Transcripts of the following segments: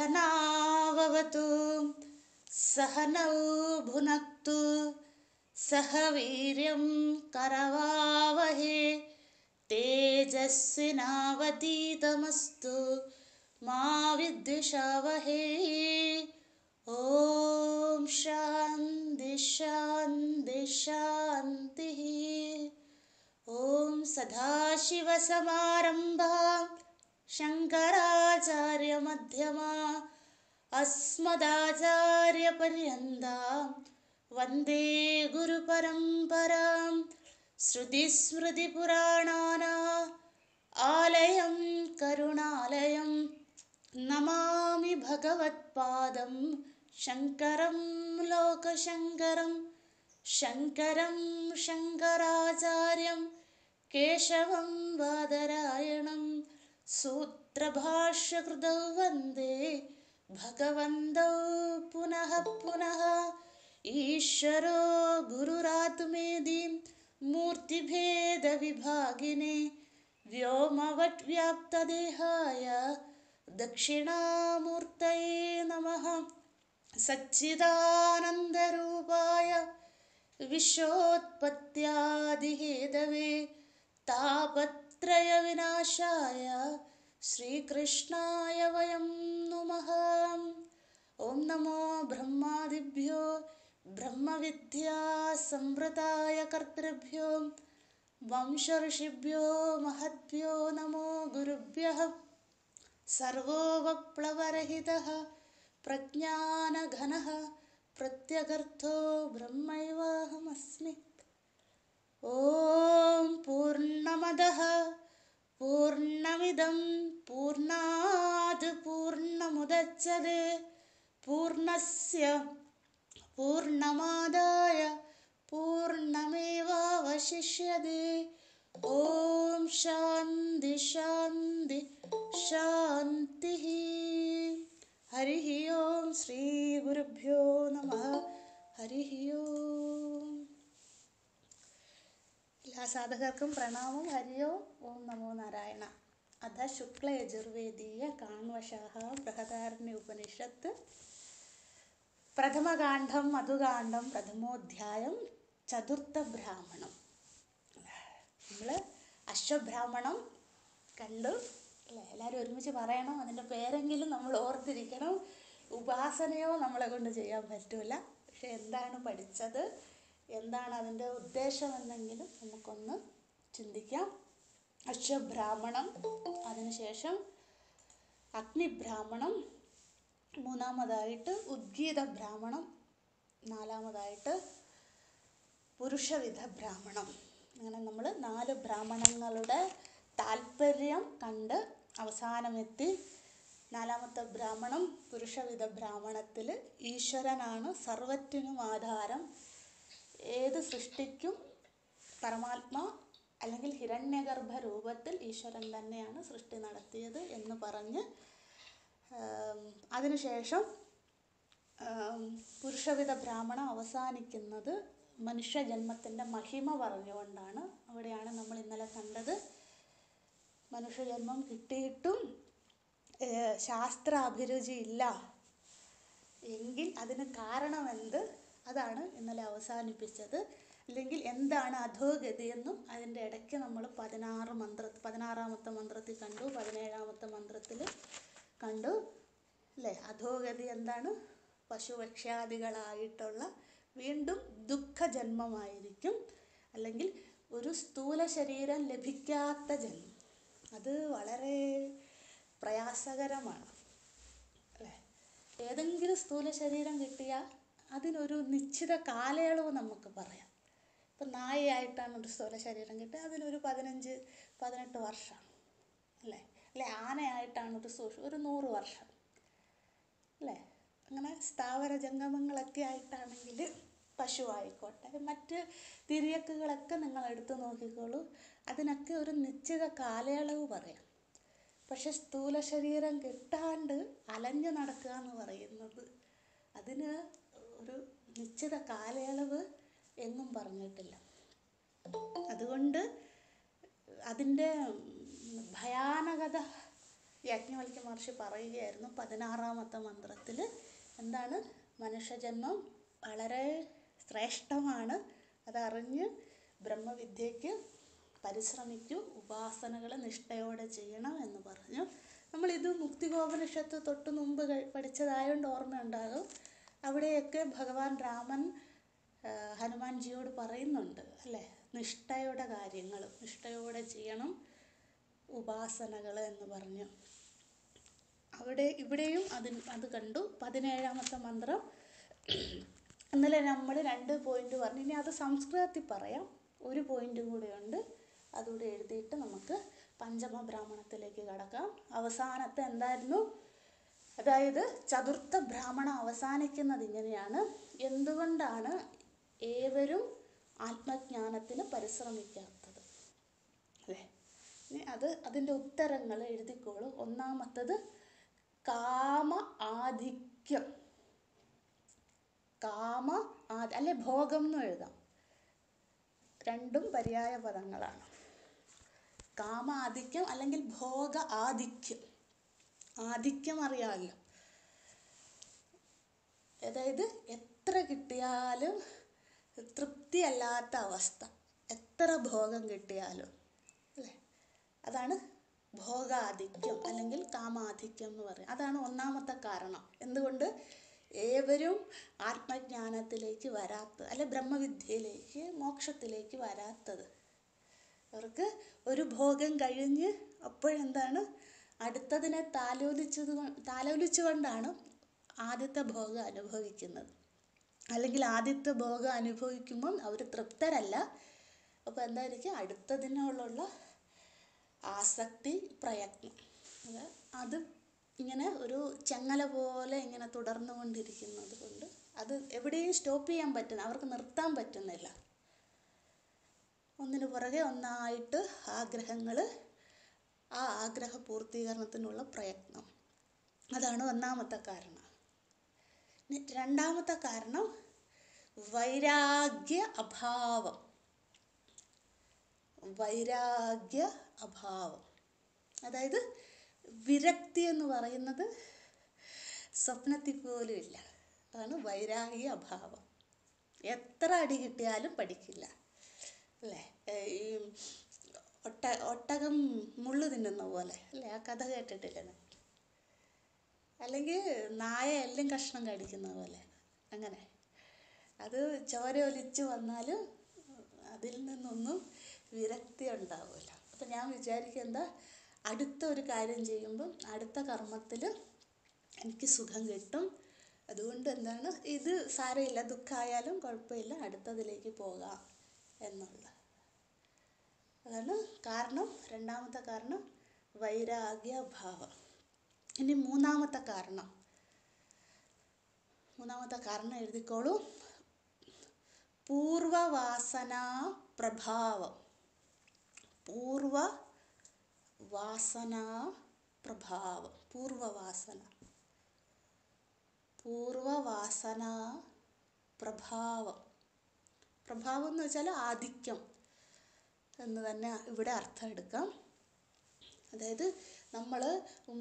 सहनाववतु सहनौ भुनक्तु सह वीर्यं करवावहे तेजस्विनावतीतमस्तु मा विद्विषावहे। ॐ शान्ति शान्ति शान्तिः। ॐ सदाशिवसमारम्भां शङ्कराचार्यमध्यमाम् अस्मदाचार्यपर्यन्तां वन्दे गुरुपरम्परां। श्रुतिस्मृतिपुराणानाम् आलयं करुणालयं नमामि भगवत्पादं शङ्करं लोकशङ्करं। शङ्करं शङ्कराचार्यं केशवं बादरायणं सूत्रभाष्यकृतौ वन्दे भगवन्तौ पुनः पुनः। ईश्वरो गुरुरात्मेति मूर्तिभेदविभागिने व्योमवद्व्याप्तदेहाय दक्षिणामूर्तये नमः। सच्चिदानन्दरूपाय विश्वोत्पत्त्यादिहेतवे तापत्रयविनाशाय श्रीकृष्णाय वयं नुमः। ॐ नमो ब्रह्मादिभ्यो ब्रह्मविद्या संवृताय कर्तृभ्यो वंशऋषिभ्यो महद्भ्यो नमो गुरुभ्यः। सर्वोपप्लवरहितः प्रज्ञानघनः प्रत्यगर्थो ब्रह्मैवाहमस्मि। ॐ पूर्णमदः पूर्णमिदं पूर्णात् पूर्णमुदच्यते पूर्णस्य पूर्णमादाय पूर्णमेवावशिष्यते। ॐ शान्ति शान्ति शान्तिः। हरिः ओं श्री गुरुभ्यो नमः। हरिः ओं। എല്ലാ സാധകർക്കും പ്രണാമം. ഹരിയോ ഓം നമോ നാരായണ. അഥ ശുക്ലയജുർവേദീയ കാണ്വശാഃ ബൃഹദാരണ്യ ഉപനിഷത്ത് പ്രഥമകാണ്ഡം മധുകാണ്ഡം പ്രഥമോധ്യായം ചതുർത്ഥ ബ്രാഹ്മണം. നമ്മൾ അശ്വബ്രാഹ്മണം കണ്ടു അല്ലേ? എല്ലാവരും ഒരുമിച്ച് പറയണം. അതിൻ്റെ പേരെങ്കിലും നമ്മൾ ഓർത്തിരിക്കണം. ഉപാസനയോ നമ്മളെ കൊണ്ട് ചെയ്യാൻ പറ്റില്ല. പക്ഷെ എന്താണ് പഠിച്ചത്, എന്താണ് അതിൻ്റെ ഉദ്ദേശമെന്നെങ്കിലും നമുക്കൊന്ന് ചിന്തിക്കാം. അശ്വബ്രാഹ്മണം, അതിനുശേഷം അഗ്നിബ്രാഹ്മണം, മൂന്നാമതായിട്ട് ഉദ്ഗീത ബ്രാഹ്മണം, നാലാമതായിട്ട് പുരുഷവിധ ബ്രാഹ്മണം. അങ്ങനെ നമ്മൾ 4 ബ്രാഹ്മണങ്ങളുടെ താല്പര്യം കണ്ട് അവസാനമെത്തി. 4ാമത്തെ ബ്രാഹ്മണം പുരുഷവിധ ബ്രാഹ്മണത്തിൽ ഈശ്വരനാണ് സർവറ്റിനും ആധാരം. ഏത് സൃഷ്ടിക്കും പരമാത്മാ അല്ലെങ്കിൽ ഹിരണ്യഗർഭ രൂപത്തിൽ ഈശ്വരൻ തന്നെയാണ് സൃഷ്ടി നടത്തിയത് എന്ന് പറഞ്ഞ്, അതിനുശേഷം പുരുഷവിധ ബ്രാഹ്മണം അവസാനിക്കുന്നത് മനുഷ്യജന്മത്തിൻ്റെ മഹിമ പറഞ്ഞുകൊണ്ടാണ്. അവിടെയാണ് നമ്മൾ ഇന്നലെ കണ്ടത്. മനുഷ്യജന്മം കിട്ടിയിട്ടും ശാസ്ത്ര അഭിരുചി ഇല്ല എങ്കിൽ അതിന് കാരണമെന്ത്, അതാണ് ഇന്നലെ അവസാനിപ്പിച്ചത്. അല്ലെങ്കിൽ എന്താണ് അധോഗതിയെന്നും അതിൻ്റെ ഇടയ്ക്ക് നമ്മൾ 16ാമത്തെ മന്ത്രത്തിൽ കണ്ടു, 17ാമത്തെ മന്ത്രത്തിൽ കണ്ടു അല്ലേ? അധോഗതി എന്താണ്? പശുപക്ഷ്യാദികളായിട്ടുള്ള വീണ്ടും ദുഃഖജന്മമായിരിക്കും. അല്ലെങ്കിൽ ഒരു സ്ഥൂല ശരീരം ലഭിക്കാത്ത ജന്മം. അത് വളരെ പ്രയാസകരമാണ് അല്ലേ? ഏതെങ്കിലും സ്ഥൂല ശരീരം കിട്ടിയാൽ അതിനൊരു നിശ്ചിത കാലയളവ് നമുക്ക് പറയാം. ഇപ്പം നായയായിട്ടാണ് ഒരു സ്ഥൂല ശരീരം കിട്ടുക, അതിനൊരു 15-18 വർഷം അല്ലേ? ആനയായിട്ടാണ് ഒരു 100 വർഷം അല്ലേ? അങ്ങനെ സ്ഥാവര ജംഗമങ്ങളൊക്കെ ആയിട്ടാണെങ്കിൽ പശു ആയിക്കോട്ടെ, മറ്റ് തിര്യക്കുകളൊക്കെ നിങ്ങൾ എടുത്തു നോക്കിക്കോളൂ, അതിനൊക്കെ ഒരു നിശ്ചിത കാലയളവ് പറയാം. പക്ഷെ സ്ഥൂല ശരീരം കിട്ടാണ്ട് അലഞ്ഞു നടക്കുക എന്ന് പറയുന്നത് അതിന് ഒരു നിശ്ചിത കാലയളവ് എങ്ങും പറഞ്ഞിട്ടില്ല. അതുകൊണ്ട് അതിൻ്റെ ഭയാനകത യാജ്ഞവൽക്യ മഹർഷി പറയുകയായിരുന്നു 16ാമത്തെ മന്ത്രത്തിൽ എന്താണ്, മനുഷ്യജന്മം വളരെ ശ്രേഷ്ഠമാണ്, അതറിഞ്ഞ് ബ്രഹ്മവിദ്യയ്ക്ക് പരിശ്രമിക്കൂ, ഉപാസനകൾ നിഷ്ഠയോടെ ചെയ്യണം എന്ന് പറഞ്ഞു. നമ്മളിത് മുക്തികോപനിഷത്ത് തൊട്ട് മുമ്പ് പഠിച്ചതായതുകൊണ്ട് ഓർമ്മയുണ്ടാകും. അവിടെയൊക്കെ ഭഗവാൻ രാമൻ ഹനുമാൻജിയോട് പറയുന്നുണ്ട് അല്ലേ, നിഷ്ഠയുടെ കാര്യങ്ങൾ നിഷ്ഠയോടെ ചെയ്യണം, ഉപാസനകൾ എന്ന് പറഞ്ഞു. ഇവിടെയും അത് കണ്ടു. 17ാമത്തെ മന്ത്രം ഇന്നലെ നമ്മൾ 2 പോയിന്റ് പറഞ്ഞു. ഇനി അത് സംസ്കൃതത്തിൽ പറയാം. ഒരു പോയിന്റും കൂടെ ഉണ്ട്, അതുകൂടെ എഴുതിയിട്ട് നമുക്ക് പഞ്ചമ ബ്രാഹ്മണത്തിലേക്ക് കടക്കാം. അവസാനത്തെ എന്തായിരുന്നു, അതായത് ചതുർത്ഥ ബ്രാഹ്മണം അവസാനിക്കുന്നത് ഇങ്ങനെയാണ്: എന്തുകൊണ്ടാണ് ഏവരും ആത്മജ്ഞാനത്തിന് പരിശ്രമിക്കാത്തത് അല്ലേ? അതിൻ്റെ ഉത്തരങ്ങൾ എഴുതിക്കോളൂ. ഒന്നാമത്തത് ആധിക്യം. അല്ലെ ഭോഗം എന്നും എഴുതാം, രണ്ടും പര്യായ പദങ്ങളാണ്. ആധിക്യം അല്ലെങ്കിൽ ഭോഗ ആധിക്യം. ആധിക്യം അറിയാമല്ലോ, അതായത് എത്ര കിട്ടിയാലും തൃപ്തിയല്ലാത്ത അവസ്ഥ, എത്ര ഭോഗം കിട്ടിയാലും അല്ലേ, അതാണ് ഭോഗാധിക്യം അല്ലെങ്കിൽ കാമാധിക്യം എന്ന് പറയും. അതാണ് ഒന്നാമത്തെ കാരണം എന്തുകൊണ്ട് ഏവരും ആത്മജ്ഞാനത്തിലേക്ക് വരാത്തത്, അല്ലെ ബ്രഹ്മവിദ്യയിലേക്ക് മോക്ഷത്തിലേക്ക് വരാത്തത്. അവർക്ക് ഒരു ഭോഗം കഴിഞ്ഞ് അപ്പോഴെന്താണ്, അടുത്തതിനെ താലോലിച്ചുകൊണ്ടാണ് ആദ്യത്തെ ഭോഗം അനുഭവിക്കുന്നത്. അല്ലെങ്കിൽ ആദ്യത്തെ ഭോഗം അനുഭവിക്കുമ്പം അവർ തൃപ്തരല്ല. അപ്പോൾ എന്തായിരിക്കും, അടുത്തതിനോടുള്ള ആസക്തി, പ്രയത്നം, അത് ഇങ്ങനെ ഒരു ചങ്ങല പോലെ ഇങ്ങനെ തുടർന്നു കൊണ്ടിരിക്കുന്നത് കൊണ്ട് അത് എവിടെയും സ്റ്റോപ്പ് ചെയ്യാൻ പറ്റുന്ന, അവർക്ക് നിർത്താൻ പറ്റുന്നില്ല. ഒന്നിനു പുറകെ ഒന്നായിട്ട് ആഗ്രഹങ്ങൾ, ആ ആഗ്രഹ പൂർത്തീകരണത്തിനുള്ള പ്രയത്നം, അതാണ് ഒന്നാമത്തെ കാരണം. രണ്ടാമത്തെ കാരണം വൈരാഗ്യ അഭാവം. അതായത് വിരക്തി എന്ന് പറയുന്നത് സ്വപ്നത്തിൽ പോലും ഇല്ല. അതാണ് വൈരാഗ്യ അഭാവം. എത്ര അടി കിട്ടിയാലും പഠിക്കില്ല അല്ലേ? ഈ ഒട്ടകം മുള്ളു തിന്നുന്ന പോലെ അല്ലേ, ആ കഥ കേട്ടിട്ടില്ലേ? അല്ലെങ്കിൽ നായ എല്ലും കഷ്ണം കടിക്കുന്ന പോലെ, അങ്ങനെ അത് ചോര ഒലിച്ച് വന്നാലും അതിൽ നിന്നൊന്നും വിരക്തി ഉണ്ടാവില്ല. അപ്പം ഞാൻ വിചാരിക്കുക, എന്താ, അടുത്ത ഒരു കാര്യം ചെയ്യുമ്പം അടുത്ത കർമ്മത്തിൽ എനിക്ക് സുഖം കിട്ടും, അതുകൊണ്ട് എന്താണ്, ഇത് സാരമില്ല, ദുഃഖമായാലും കുഴപ്പമില്ല, അടുത്തതിലേക്ക് പോകാം എന്നുള്ള, അതാണ് കാരണം. രണ്ടാമത്തെ കാരണം വൈരാഗ്യഭാവം. ഇനി മൂന്നാമത്തെ കാരണം എഴുതിക്കോളൂ: പൂർവവാസനാ പ്രഭാവം. പൂർവവാസനാ പ്രഭാവം എന്ന് വെച്ചാൽ ആധിക്യം എന്ന് തന്നെ ഇവിടെ അർത്ഥം എടുക്കാം. അതായത് നമ്മൾ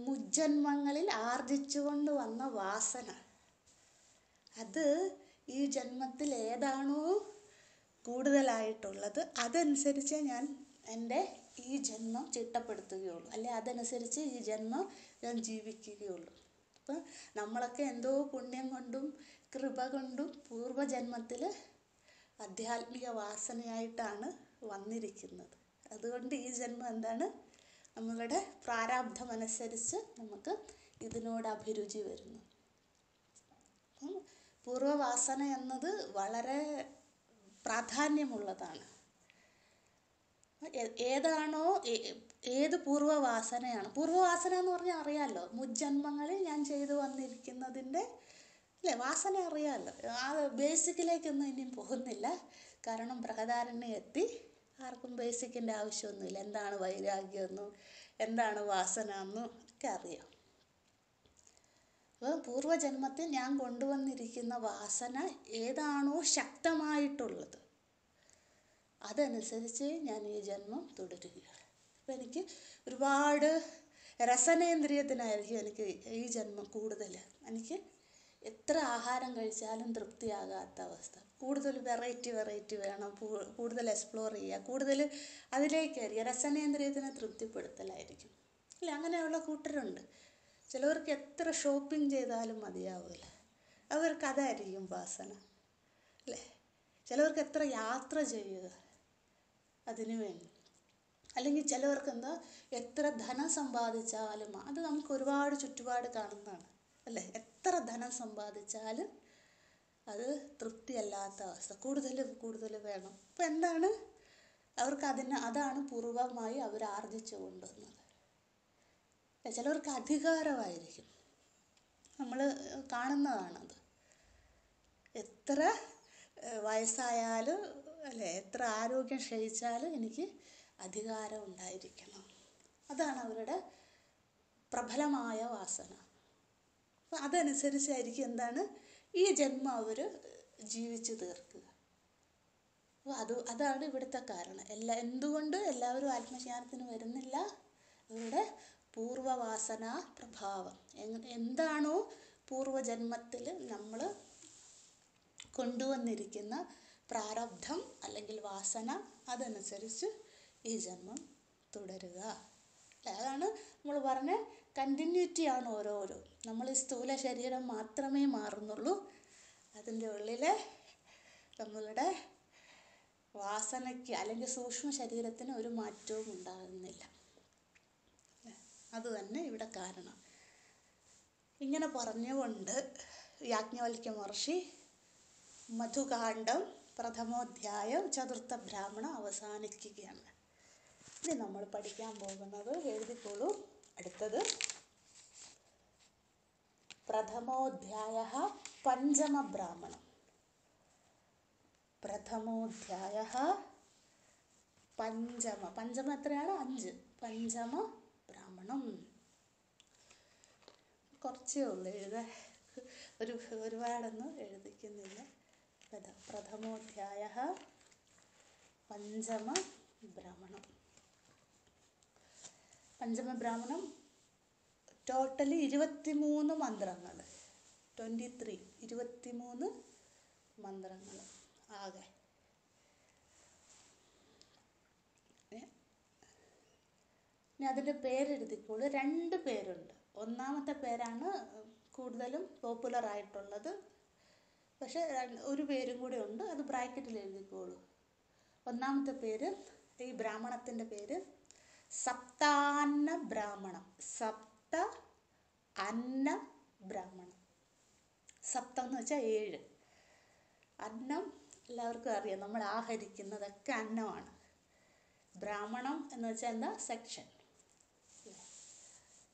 മുജ്ജന്മങ്ങളിൽ ആർജിച്ചുകൊണ്ട് വന്ന വാസന, അത് ഈ ജന്മത്തിൽ ഏതാണോ കൂടുതലായിട്ടുള്ളത് അതനുസരിച്ച് ഞാൻ എൻ്റെ ഈ ജന്മം ചിട്ടപ്പെടുത്തുകയുള്ളൂ, അല്ലെ അതനുസരിച്ച് ഈ ജന്മം ഞാൻ ജീവിക്കുകയുള്ളൂ. അപ്പം നമ്മളൊക്കെ എന്തോ പുണ്യം കൊണ്ടും കൃപ കൊണ്ടും പൂർവ്വജന്മത്തിൽ ആധ്യാത്മിക വാസനയായിട്ടാണ് വന്നിരിക്കുന്നത്. അതുകൊണ്ട് ഈ ജന്മം എന്താണ്, നമ്മളുടെ പ്രാരാബ്ധമനുസരിച്ച് നമുക്ക് ഇതിനോട് അഭിരുചി വരുന്നു. അപ്പം പൂർവ്വവാസന എന്നത് വളരെ പ്രാധാന്യമുള്ളതാണ്. ഏത് പൂർവ്വവാസനയാണ്? പൂർവ്വവാസന എന്ന് പറഞ്ഞാൽ അറിയാമല്ലോ, മുജ്ജന്മങ്ങളിൽ ഞാൻ ചെയ്തു വന്നിരിക്കുന്നതിൻ്റെ അല്ലേ വാസന അറിയാമല്ലോ. ആ ബേസിക്കിലേക്കൊന്നും ഇനിയും പോകുന്നില്ല, കാരണം ബൃഹദാരണ്യം എത്തി. ആർക്കും ബേസിക്കിൻ്റെ ആവശ്യമൊന്നുമില്ല. എന്താണ് വൈരാഗ്യമെന്നും എന്താണ് വാസന എന്നും ഒക്കെ അറിയാം. അപ്പോൾ പൂർവ്വജന്മത്തിൽ ഞാൻ കൊണ്ടുവന്നിരിക്കുന്ന വാസന ഏതാണോ ശക്തമായിട്ടുള്ളത് അതനുസരിച്ച് ഞാൻ ഈ ജന്മം തുടരുകയാണ്. അപ്പോൾ എനിക്ക് ഒരുപാട് രസനേന്ദ്രിയത്തിനായിരിക്കും എനിക്ക് ഈ ജന്മം കൂടുതൽ. എനിക്ക് എത്ര ആഹാരം കഴിച്ചാലും തൃപ്തിയാകാത്ത അവസ്ഥ. കൂടുതൽ വെറൈറ്റി വേണം, കൂടുതൽ എക്സ്പ്ലോർ ചെയ്യുക, കൂടുതൽ അതിലേക്കായിരിക്കും. രസനേന്ദ്രിയത്തിനെ തൃപ്തിപ്പെടുത്തലായിരിക്കും. ഇല്ല, അങ്ങനെയുള്ള കൂട്ടരുണ്ട്. ചിലവർക്ക് എത്ര ഷോപ്പിംഗ് ചെയ്താലും മതിയാവില്ല, അവർക്ക് അതായിരിക്കും വാസന അല്ലേ. ചിലവർക്ക് എത്ര യാത്ര ചെയ്യുക അതിനു വേണ്ടി. അല്ലെങ്കിൽ ചിലവർക്ക് എന്താ, എത്ര ധനം സമ്പാദിച്ചാലും, അത് നമുക്ക് ഒരുപാട് ചുറ്റുപാട് കാണുന്നതാണ് അല്ലേ. എത്ര ധനം സമ്പാദിച്ചാലും അത് തൃപ്തിയല്ലാത്ത അവസ്ഥ, കൂടുതൽ വേണം. അപ്പം എന്താണ് അവർക്ക് അതാണ് പൂർവ്വമായി അവർ ആർജിച്ചു കൊണ്ടുവന്നത്. ചിലവർക്ക് അധികാരമായിരിക്കും, നമ്മൾ കാണുന്നതാണത്. എത്ര വയസ്സായാലും അല്ലേ, എത്ര ആരോഗ്യം ക്ഷയിച്ചാലും എനിക്ക് അധികാരം ഉണ്ടായിരിക്കണം, അതാണ് അവരുടെ പ്രബലമായ വാസന. അപ്പം അതനുസരിച്ചായിരിക്കും എന്താണ് ഈ ജന്മം അവർ ജീവിച്ചു തീർക്കുക. അപ്പോൾ അതാണ് ഇവിടുത്തെ കാരണം. എന്തുകൊണ്ട് എല്ലാവരും ആത്മജ്ഞാനത്തിന് വരുന്നില്ല? അവരുടെ പൂർവ്വവാസന പ്രഭാവം എന്താണോ പൂർവ്വജന്മത്തിൽ നമ്മൾ കൊണ്ടുവന്നിരിക്കുന്ന പ്രാരബ്ധം അല്ലെങ്കിൽ വാസന, അതനുസരിച്ച് ഈ ജന്മം തുടരുക. അതാണ് നമ്മൾ പറഞ്ഞ കണ്ടിന്യൂറ്റിയാണ് ഓരോരോ. നമ്മൾ ഈ സ്ഥൂല ശരീരം മാത്രമേ മാറുന്നുള്ളൂ, അതിൻ്റെ ഉള്ളിലെ നമ്മളുടെ വാസനയ്ക്ക് അല്ലെങ്കിൽ സൂക്ഷ്മ ശരീരത്തിന് ഒരു മാറ്റവും ഉണ്ടാകുന്നില്ല. അതുതന്നെ ഇവിടെ കാരണം. ഇങ്ങനെ പറഞ്ഞുകൊണ്ട് യാജ്ഞവൽക്യ മഹർഷി മധുകാണ്ഡം പ്രഥമോധ്യായം ചതുർത്ഥ ബ്രാഹ്മണം അവസാനിക്കുകയാണ്. ഇനി നമ്മൾ പഠിക്കാൻ പോകുന്നത്, എഴുതിക്കോളൂ, അടുത്തത് പ്രഥമോധ്യായ പഞ്ചമ ബ്രാഹ്മണം. പ്രഥമോധ്യായ പഞ്ചമ എത്രയാണ്? 5. പഞ്ചമ ബ്രാഹ്മണം. കുറച്ചേ ഉള്ളൂ എഴുതാൻ, ഒരുപാടൊന്നും എഴുതിക്കുന്നില്ല. പ്രഥമോധ്യായ പഞ്ചമ ബ്രാഹ്മണം. പഞ്ചമബ്രാഹ്മണം ടോട്ടലി 23 മന്ത്രങ്ങൾ. 23 മന്ത്രങ്ങൾ ആകെ. ഇനി അതിൻ്റെ പേരെഴുതിക്കോളൂ. 2 പേരുണ്ട്. ഒന്നാമത്തെ പേരാണ് കൂടുതലും പോപ്പുലർ ആയിട്ടുള്ളത്, പക്ഷെ ഒരു പേരും കൂടെ ഉണ്ട്, അത് ബ്രാക്കറ്റിൽ എഴുതിക്കോളൂ. ഒന്നാമത്തെ പേര്, ഈ ബ്രാഹ്മണത്തിൻ്റെ പേര് സപ്താന്ന ബ്രാഹ്മണം. സപ്ത അന്ന ബ്രാഹ്മണം. സപ്തം എന്ന് വെച്ചാൽ 7. അന്നം എല്ലാവർക്കും അറിയാം, നമ്മൾ ആഹരിക്കുന്നതൊക്കെ അന്നമാണ്. ബ്രാഹ്മണം എന്ന് വെച്ചാൽ എന്താ? സെക്ഷൻ.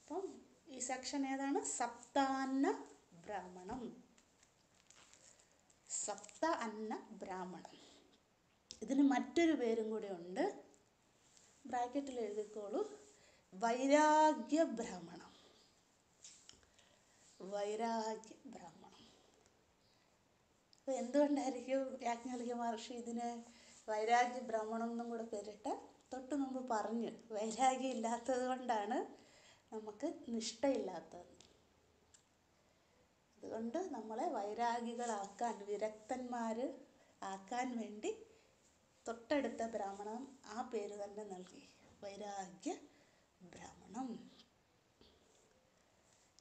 അപ്പം ഈ സെക്ഷൻ ഏതാണ്? സപ്താന്ന ബ്രാഹ്മണം. സപ്ത അന്ന ബ്രാഹ്മണം. ഇതിന് മറ്റൊരു പേരും കൂടി ഉണ്ട്, ബ്രാക്കറ്റിൽ എഴുതിക്കോളൂ. വൈരാഗ്യ ബ്രാഹ്മണം. വൈരാഗ്യ ബ്രാഹ്മണം. അപ്പോൾ എന്തുകൊണ്ടായിരിക്കും യാജ്ഞവൽക്യ മഹർഷി ഇതിന് വൈരാഗ്യ ബ്രാഹ്മണം എന്നും കൂടെ പേരിട്ട? തൊട്ട് മുമ്പ് പറഞ്ഞു, വൈരാഗ്യം ഇല്ലാത്തത് കൊണ്ടാണ് നമുക്ക് നിഷ്ഠയില്ലാത്തത്. അതുകൊണ്ട് നമ്മളെ വൈരാഗികളാക്കാൻ, വിരക്തന്മാർ ആക്കാൻ വേണ്ടി തൊട്ടടുത്ത ബ്രാഹ്മണം ആ പേര് തന്നെ നൽകി, വൈരാഗ്യ ബ്രാഹ്മണം.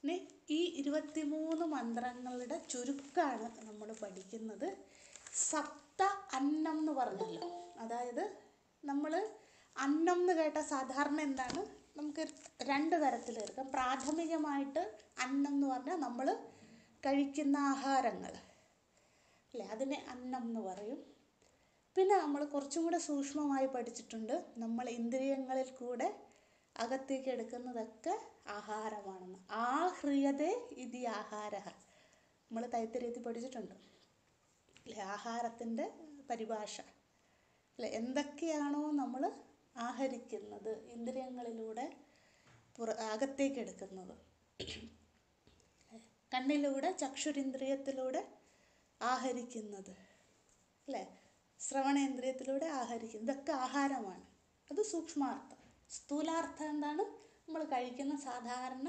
ഇനി ഈ 23 മന്ത്രങ്ങളുടെ ചുരുക്കമാണ് നമ്മൾ പഠിക്കുന്നത്. സപ്ത അന്നം എന്ന് പറഞ്ഞല്ലോ, അതായത് നമ്മൾ അന്നം എന്ന് കേട്ട സാധാരണ എന്താണ്, നമുക്ക് 2 തരത്തിലെടുക്കാം. പ്രാഥമികമായിട്ട് അന്നം എന്ന് പറഞ്ഞാൽ നമ്മൾ കഴിക്കുന്ന ആഹാരങ്ങൾ അല്ലേ, അതിനെ അന്നം എന്ന് പറയും. പിന്നെ നമ്മൾ കുറച്ചും കൂടെ സൂക്ഷ്മമായി പഠിച്ചിട്ടുണ്ട്, നമ്മൾ ഇന്ദ്രിയങ്ങളിൽ കൂടെ അകത്തേക്ക് എടുക്കുന്നതൊക്കെ ആഹാരമാണെന്ന്. ആഹ്രിയതേ ഇതി ആഹാരഃ, നമ്മൾ തൈത്തിരീയത്തിൽ പഠിച്ചിട്ടുണ്ട് അല്ലേ, ആഹാരത്തിൻ്റെ പരിഭാഷ അല്ലേ. എന്തൊക്കെയാണോ നമ്മൾ ആഹരിക്കുന്നത്, ഇന്ദ്രിയങ്ങളിലൂടെ അകത്തേക്ക് എടുക്കുന്നത്, കണ്ണിലൂടെ ചക്ഷുരിന്ദ്രിയത്തിലൂടെ ആഹരിക്കുന്നത് അല്ലേ, ശ്രവണേന്ദ്രിയത്തിലൂടെ ആഹരിക്കുന്നത്, ഇതൊക്കെ ആഹാരമാണ്. അത് സൂക്ഷ്മാർത്ഥം. സ്ഥൂലാർത്ഥം എന്താണ്? നമ്മൾ കഴിക്കുന്ന സാധാരണ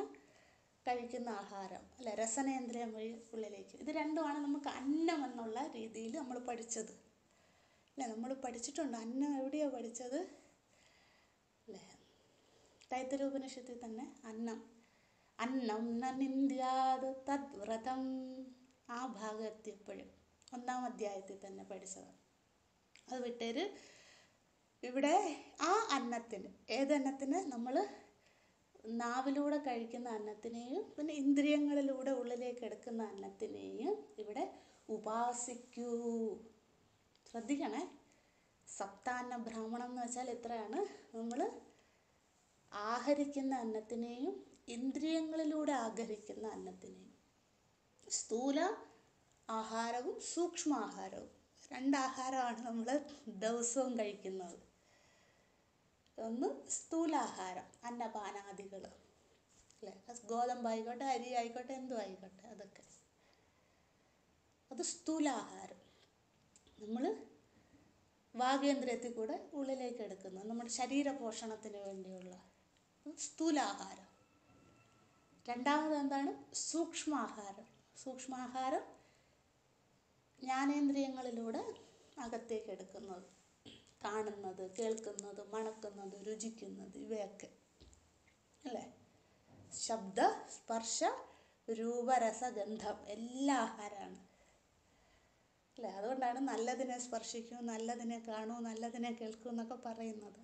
കഴിക്കുന്ന ആഹാരം അല്ലെ, രസനേന്ദ്രിയം വഴി ഉള്ളിലേക്ക്. ഇത് രണ്ടുമാണ് നമുക്ക് അന്നം എന്നുള്ള രീതിയിൽ നമ്മൾ പഠിച്ചത് അല്ലേ. നമ്മൾ പഠിച്ചിട്ടുണ്ട് അന്നം. എവിടെയാണ് പഠിച്ചത് അല്ലേ? തൈത്തിരീയോപനിഷത്തിൽ തന്നെ അന്നം അന്നം ന നിന്ദ്യാത് തദ്വ്രതം, ആ ഭാഗം എത്തിയപ്പോഴും 1-ാം അധ്യായത്തിൽ തന്നെ പഠിച്ചതാണ്. അത് വിട്ടേര്. ഇവിടെ ആ അന്നത്തിന്, ഏതന്നത്തിന്, നമ്മൾ നാവിലൂടെ കഴിക്കുന്ന അന്നത്തിനെയും പിന്നെ ഇന്ദ്രിയങ്ങളിലൂടെ ഉള്ളിലേക്ക് എടുക്കുന്ന അന്നത്തിനെയും ഇവിടെ ഉപാസിക്കൂ. ശ്രദ്ധിക്കണേ, സപ്താന്ന ബ്രാഹ്മണം എന്ന് വെച്ചാൽ എത്രയാണ്? നമ്മൾ ആഹരിക്കുന്ന അന്നത്തിനെയും ഇന്ദ്രിയങ്ങളിലൂടെ ആഹരിക്കുന്ന അന്നത്തിനെയും, സ്ഥൂല ആഹാരവും സൂക്ഷ്മാഹാരവും, 2 ആഹാരമാണ് നമ്മൾ ദിവസവും കഴിക്കുന്നത്. ഒന്ന് സ്ഥൂലാഹാരം, അന്നപാനാദികൾ അല്ലേ, ഗോതമ്പായിക്കോട്ടെ അരി ആയിക്കോട്ടെ എന്തും ആയിക്കോട്ടെ, അതൊക്കെ അത് സ്ഥൂലാഹാരം. നമ്മൾ വാഗേന്ദ്രിയത്തിൽ കൂടെ ഉള്ളിലേക്ക് എടുക്കുന്നത്, നമ്മുടെ ശരീരപോഷണത്തിന് വേണ്ടിയുള്ള സ്ഥൂലാഹാരം. രണ്ടാമത് എന്താണ്? സൂക്ഷ്മാഹാരം. സൂക്ഷ്മാഹാരം ജ്ഞാനേന്ദ്രിയങ്ങളിലൂടെ അകത്തേക്ക് എടുക്കുന്നത്, കാണുന്നത്, കേൾക്കുന്നത്, മണക്കുന്നത്, രുചിക്കുന്നത്, ഇവയൊക്കെ അല്ലേ. ശബ്ദ സ്പർശ രൂപരസഗന്ധം എല്ലാ ആഹാരമാണ് അല്ലേ. അതുകൊണ്ടാണ് നല്ലതിനെ സ്പർശിക്കൂ, നല്ലതിനെ കാണൂ, നല്ലതിനെ കേൾക്കൂ എന്നൊക്കെ പറയുന്നത്.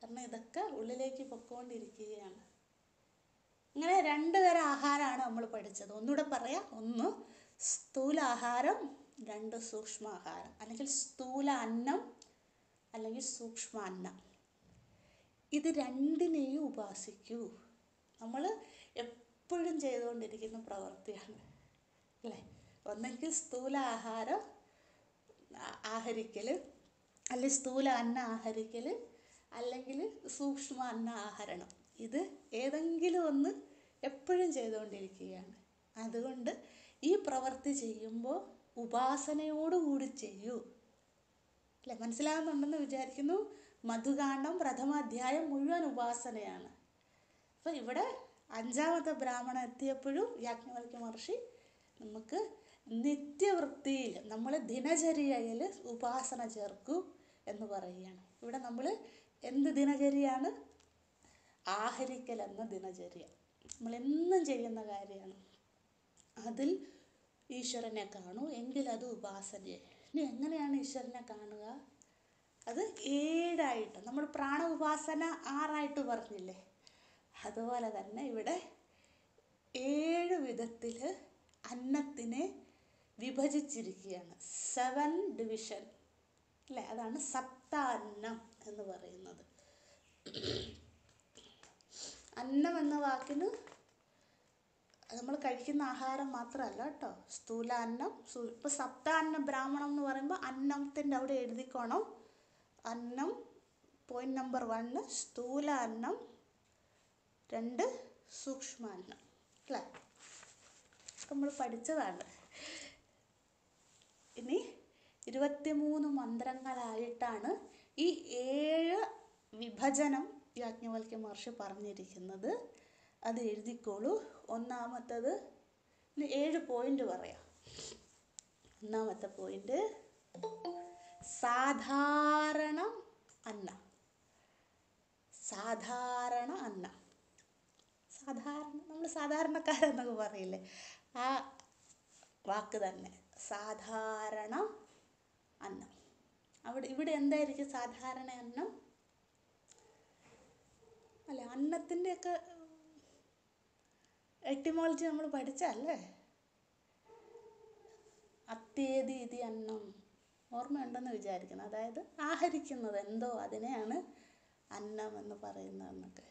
കാരണം ഇതൊക്കെ ഉള്ളിലേക്ക് പൊക്കോണ്ടിരിക്കുകയാണ്. ഇങ്ങനെ 2 തരം ആഹാരമാണ് നമ്മൾ പഠിച്ചത്. ഒന്നുകൂടെ പറയാം. ഒന്ന് സ്ഥൂലാഹാരം, 2 സൂക്ഷ്മാഹാരം, അല്ലെങ്കിൽ സ്ഥൂല അന്നം അല്ലെങ്കിൽ സൂക്ഷ്മ അന്നം. ഇത് രണ്ടിനെയും ഉപാസിക്കൂ. നമ്മൾ എപ്പോഴും ചെയ്തുകൊണ്ടിരിക്കുന്ന പ്രവൃത്തിയാണ് അല്ലേ. ഒന്നെങ്കിൽ സ്ഥൂല ആഹാരം ആഹരിക്കൽ, അല്ലെങ്കിൽ സ്ഥൂല അന്ന ആഹരിക്കൽ, അല്ലെങ്കിൽ സൂക്ഷ്മ അന്ന ആഹരണം. ഇത് ഏതെങ്കിലും ഒന്ന് എപ്പോഴും ചെയ്തുകൊണ്ടിരിക്കുകയാണ്. അതുകൊണ്ട് ഈ പ്രവൃത്തി ചെയ്യുമ്പോൾ ഉപാസനയോടുകൂടി ചെയ്യൂ അല്ലേ. മനസ്സിലാകുന്നുണ്ടെന്ന് വിചാരിക്കുന്നു. മധുകാണ്ഡം 1-ാം അധ്യായം മുഴുവൻ ഉപാസനയാണ്. അപ്പം ഇവിടെ 5-ാമത്തെ ബ്രാഹ്മണം എത്തിയപ്പോഴും യാജ്ഞവൽക്യ മഹർഷി നമുക്ക് നിത്യവൃത്തിയിൽ, നമ്മൾ ദിനചര്യയിൽ ഉപാസന ചേർക്കൂ എന്ന് പറയുകയാണ്. ഇവിടെ നമ്മൾ എന്ത് ദിനചര്യയാണ്? ആഹരിക്കൽ എന്ന ദിനചര്യ നമ്മളെന്നും ചെയ്യുന്ന കാര്യമാണ്. അതിൽ ഈശ്വരനെ കാണൂ, എങ്കിൽ അത് ഉപാസനയെ. ഇനി എങ്ങനെയാണ് ഈശ്വരനെ കാണുക? അത് 7 നമ്മൾ പ്രാണ ഉപാസന 6 പറഞ്ഞില്ലേ, അതുപോലെ തന്നെ ഇവിടെ 7 വിധത്തിൽ അന്നത്തിനെ വിഭജിച്ചിരിക്കുകയാണ്. 7 ഡിവിഷൻ അല്ലേ. അതാണ് സപ്താന്നം എന്ന് പറയുന്നത്. അന്നം എന്ന വാക്കിന് നമ്മൾ കഴിക്കുന്ന ആഹാരം മാത്രമല്ല കേട്ടോ. സ്ഥൂല അന്നം, ഇപ്പോൾ സപ്താന്ന ബ്രാഹ്മണം എന്ന് പറയുമ്പോൾ അന്നത്തിൻ്റെ അവിടെ എഴുതിക്കോണം. അന്നം പോയിന്റ് നമ്പർ 1 സ്ഥൂല അന്നം, 2 സൂക്ഷ്മ അന്നം അല്ലേ. നമ്മൾ പഠിച്ചതാണ്. ഇനി 23 മന്ത്രങ്ങളായിട്ടാണ് ഈ 7 വിഭജനം യാജ്ഞവൽക്യ മഹർഷി പറഞ്ഞിരിക്കുന്നത്. അത് എഴുതിക്കോളൂ. ഒന്നാമത്തത് 7 പോയിന്റ് പറയാം. ഒന്നാമത്തെ പോയിന്റ് സാധാരണ അന്നം. സാധാരണ അന്നം, സാധാരണ നമ്മൾ സാധാരണക്കാരെന്നൊക്കെ പറയില്ലേ, ആ വാക്ക് തന്നെ സാധാരണ അന്നം. ഇവിടെ എന്തായിരിക്കും സാധാരണ അന്നം അല്ലേ. അന്നത്തിൻ്റെയൊക്കെ എട്ടിമോളജി നമ്മൾ പഠിച്ചല്ലേ. അത്യേതി ഇതി അന്നം, ഓർമ്മയുണ്ടെന്ന് വിചാരിക്കണം. അതായത് ആഹരിക്കുന്നത് എന്തോ അതിനെയാണ് അന്നം എന്ന് പറയുന്നതെന്നൊക്കെ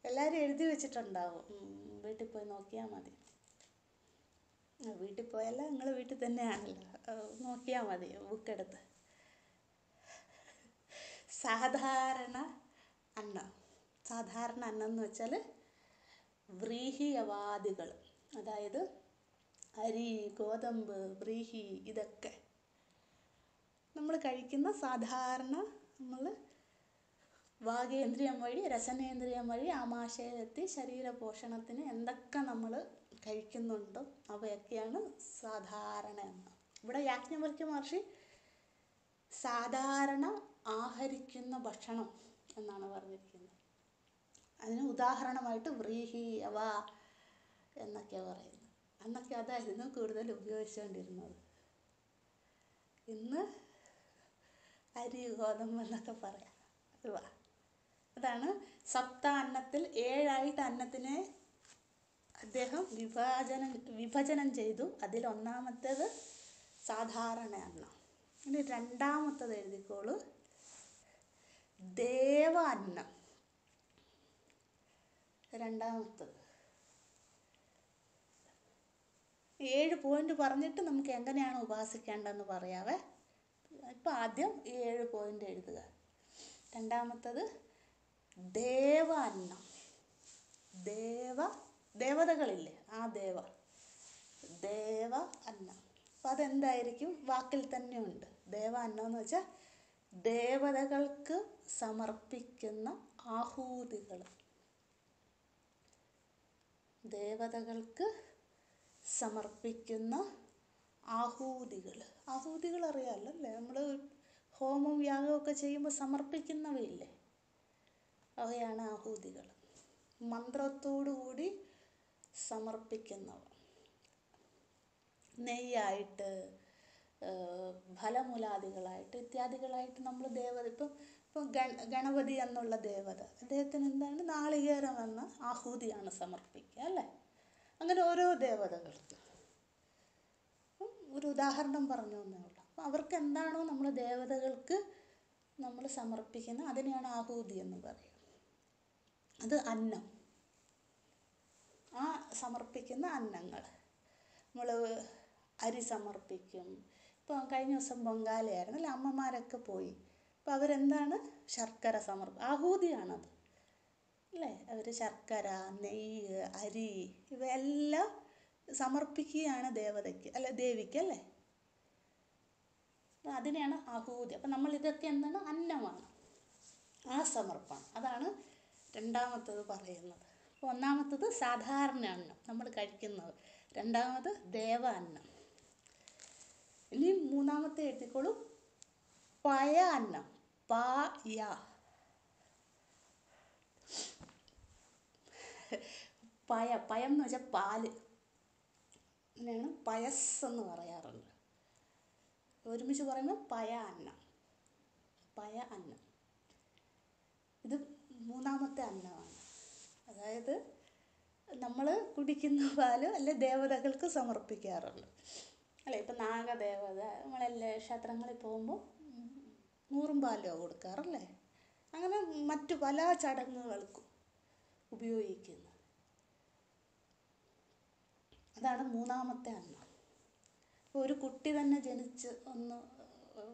എല്ലാവരും എഴുതി വെച്ചിട്ടുണ്ടാവും. വീട്ടിൽ പോയി നോക്കിയാൽ മതി. വീട്ടിൽ പോയല്ല, നിങ്ങൾ വീട്ടിൽ തന്നെയാണല്ലോ, നോക്കിയാൽ മതി ബുക്കെടുത്ത്. സാധാരണ അന്നം. സാധാരണ അന്നം എന്ന് വെച്ചാൽ വ്രീഹിയവാദികൾ, അതായത് അരി, ഗോതമ്പ്, വ്രീഹി, ഇതൊക്കെ നമ്മൾ കഴിക്കുന്ന സാധാരണ നമ്മൾ വാഗേന്ദ്രിയം വഴി രസനേന്ദ്രിയം വഴി ആമാശയത്തിലെത്തി ശരീരപോഷണത്തിന് എന്തൊക്കെ നമ്മൾ കഴിക്കുന്നുണ്ടോ അവയൊക്കെയാണ് സാധാരണ എണ്ണം. ഇവിടെ യാജ്ഞവൽക്യ മഹർഷി സാധാരണ ആഹരിക്കുന്ന ഭക്ഷണം എന്നാണ് പറഞ്ഞിരിക്കുന്നത്. അതിന് ഉദാഹരണമായിട്ട് വ്രീഹി അവ എന്നൊക്കെ പറയുന്നത്. അന്നൊക്കെ അതായിരുന്നു കൂടുതൽ ഉപയോഗിച്ചുകൊണ്ടിരുന്നത്. ഇന്ന് അരി ഗോതമ്പ് എന്നൊക്കെ പറയാം. അതാണ് സപ്ത അന്നത്തിൽ 7 അന്നത്തിനെ അദ്ദേഹം വിഭജനം ചെയ്തു. അതിൽ ഒന്നാമത്തേത് സാധാരണ അന്നം. ഇനി രണ്ടാമത്തത് എഴുതിക്കോളൂ, ദേവ അന്നം. രണ്ടാമത്തത് 7 പോയിന്റ് പറഞ്ഞിട്ട് നമുക്ക് എങ്ങനെയാണ് ഉപാസിക്കേണ്ടതെന്ന് പറയാവേ. ഇപ്പം ആദ്യം ഈ 7 പോയിന്റ് എഴുതുക. രണ്ടാമത്തത് ദേവ അന്നം. ദേവതകളില്ലേ, ആ ദേവ അന്നം. അപ്പം അതെന്തായിരിക്കും? വാക്കിൽ തന്നെ ഉണ്ട്. ദേവ അന്നം എന്ന് വെച്ചാൽ ദേവതകൾക്ക് സമർപ്പിക്കുന്ന ആഹൂതികൾ. ദേവതകൾക്ക് സമർപ്പിക്കുന്ന ആഹൂതികൾ അറിയാമല്ലോ അല്ലേ? നമ്മൾ ഹോമം യാഗമൊക്കെ ചെയ്യുമ്പോൾ സമർപ്പിക്കുന്നവയില്ലേ, അവയാണ് ആഹൂതികൾ. മന്ത്രത്തോടു കൂടി സമർപ്പിക്കുന്നവ. നെയ്യായിട്ട്, ഫലമൂലാദികളായിട്ട് ഇത്യാദികളായിട്ട് നമ്മൾ ഇപ്പം ഗണപതി എന്നുള്ള ദേവത, അദ്ദേഹത്തിന് എന്താണ് നാളികേരം എന്ന ആഹൂതിയാണ് സമർപ്പിക്കുക അല്ലേ? അങ്ങനെ ഓരോ ദേവതകൾക്ക് ഒരു ഉദാഹരണം പറഞ്ഞു എന്നേ ഉള്ളൂ. അപ്പം അവർക്ക് എന്താണോ നമ്മൾ ദേവതകൾക്ക് നമ്മൾ സമർപ്പിക്കുന്ന അതിനെയാണ് ആഹൂതി എന്ന് പറയുക. അത് അന്നം. ആ സമർപ്പിക്കുന്ന അന്നങ്ങൾ നമ്മൾ അരി സമർപ്പിക്കും. ഇപ്പം കഴിഞ്ഞ ദിവസം പൊങ്കാലയായിരുന്നു അല്ലേ, അമ്മമാരൊക്കെ പോയി. അപ്പം അവരെന്താണ് ശർക്കര ആഹൂതിയാണത് അല്ലേ? അവർ ശർക്കര, നെയ്യ്, അരി ഇവയെല്ലാം സമർപ്പിക്കുകയാണ് ദേവതയ്ക്ക് അല്ലെ, ദേവിക്ക് അല്ലേ? അതിനെയാണ് ആഹൂതി. അപ്പം നമ്മൾ ഇതൊക്കെ എന്താണ്? അന്നമാണ്, ആ സമർപ്പണം. അതാണ് രണ്ടാമത്തത് പറയുന്നത്. അപ്പോൾ ഒന്നാമത്തത് സാധാരണ അന്നം നമ്മൾ കഴിക്കുന്നത്, രണ്ടാമത് ദേവ അന്നം. ഇനി മൂന്നാമത്തെ എഴുതിക്കോളൂ, പയ അന്നം. പയം എന്ന് വെച്ചാൽ പാല്. അങ്ങനെയാണ് പയസ്സെന്ന് പറയാറുണ്ട്. ഒരുമിച്ച് പറയുമ്പോൾ പയ അന്നം. ഇത് മൂന്നാമത്തെ അന്നമാണ്. അതായത് നമ്മൾ കുടിക്കുന്ന പാല് അല്ലെ ദേവതകൾക്ക് സമർപ്പിക്കാറുണ്ട് അല്ലേ? ഇപ്പം നാഗദേവത നമ്മളെല്ലാം ക്ഷേത്രങ്ങളിൽ പോകുമ്പോൾ 100 പാലോ കൊടുക്കാറല്ലേ? അങ്ങനെ മറ്റു പല ചടങ്ങുകൾക്കും ഉപയോഗിക്കുന്നു. അതാണ് മൂന്നാമത്തെ അന്നം. ഇപ്പോൾ ഒരു കുട്ടി തന്നെ ജനിച്ച് ഒന്ന്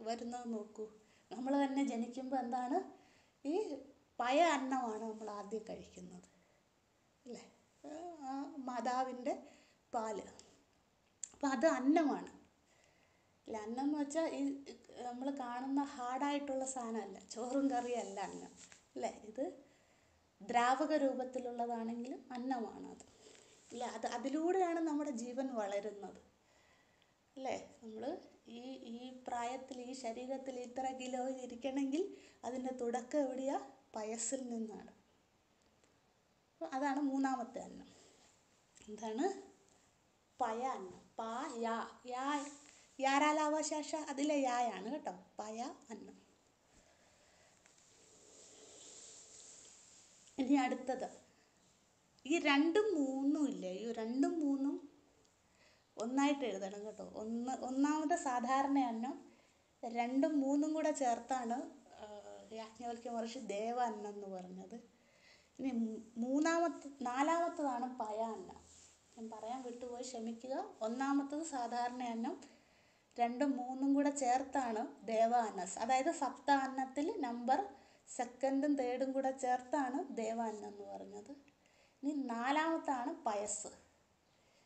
വരുന്നത് നോക്കൂ. നമ്മൾ തന്നെ ജനിക്കുമ്പോൾ എന്താണ്? ഈ പയ അന്നമാണ് നമ്മൾ ആദ്യം കഴിക്കുന്നത് അല്ലേ? മാതാവിൻ്റെ പാല്. അപ്പം അത് അന്നമാണ് അല്ല? അന്നം എന്ന് വെച്ചാൽ ഈ നമ്മൾ കാണുന്ന ഹാർഡായിട്ടുള്ള സാധനമല്ല, ചോറും കറിയല്ല അന്നം അല്ലേ? ഇത് ദ്രാവക രൂപത്തിലുള്ളതാണെങ്കിലും അന്നമാണത് അല്ലേ? അതിലൂടെയാണ് നമ്മുടെ ജീവൻ വളരുന്നത് അല്ലേ? നമ്മൾ ഈ പ്രായത്തിൽ ഈ ശരീരത്തിൽ ഇത്ര കിലോ ഇരിക്കണമെങ്കിൽ അതിൻ്റെ തുടക്കം എവിടെയാ? പയസ്സിൽ നിന്നാണ്. അതാണ് മൂന്നാമത്തെ അന്നം. എന്താണ്? പയ അന്നം. യാരാലാവശേഷ അതിലെ യായാണ് കേട്ടോ. പയ അന്നം. ഇനി അടുത്തത് ഈ 2ഉം 3ഉം ഇല്ലേ? ഈ 2ഉം 3ഉം ഒന്നായിട്ട് എഴുതണം കേട്ടോ. ഒന്നാമത്തെ സാധാരണ അന്നം, 2ഉം 3ഉം കൂടെ ചേർത്താണ് യാജ്ഞവൽക്യ മഹർഷി ദേവ അന്നം എന്ന് പറഞ്ഞത്. ഇനി നാലാമത്തതാണ് പയ അന്നം. ഞാൻ പറയാൻ വിട്ടുപോയി, ക്ഷമിക്കുക. ഒന്നാമത്തത് സാധാരണ അന്നം, 2ഉം 3ഉം കൂടെ ചേർത്താണ് ദേവ അന്നം. അതായത് സപ്ത അന്നത്തിൽ നമ്പർ 2ും 3ും കൂടെ ചേർത്താണ് ദേവ അന്നം എന്ന് പറഞ്ഞത്. ഇനി നാലാമത്താണ് പയസ്.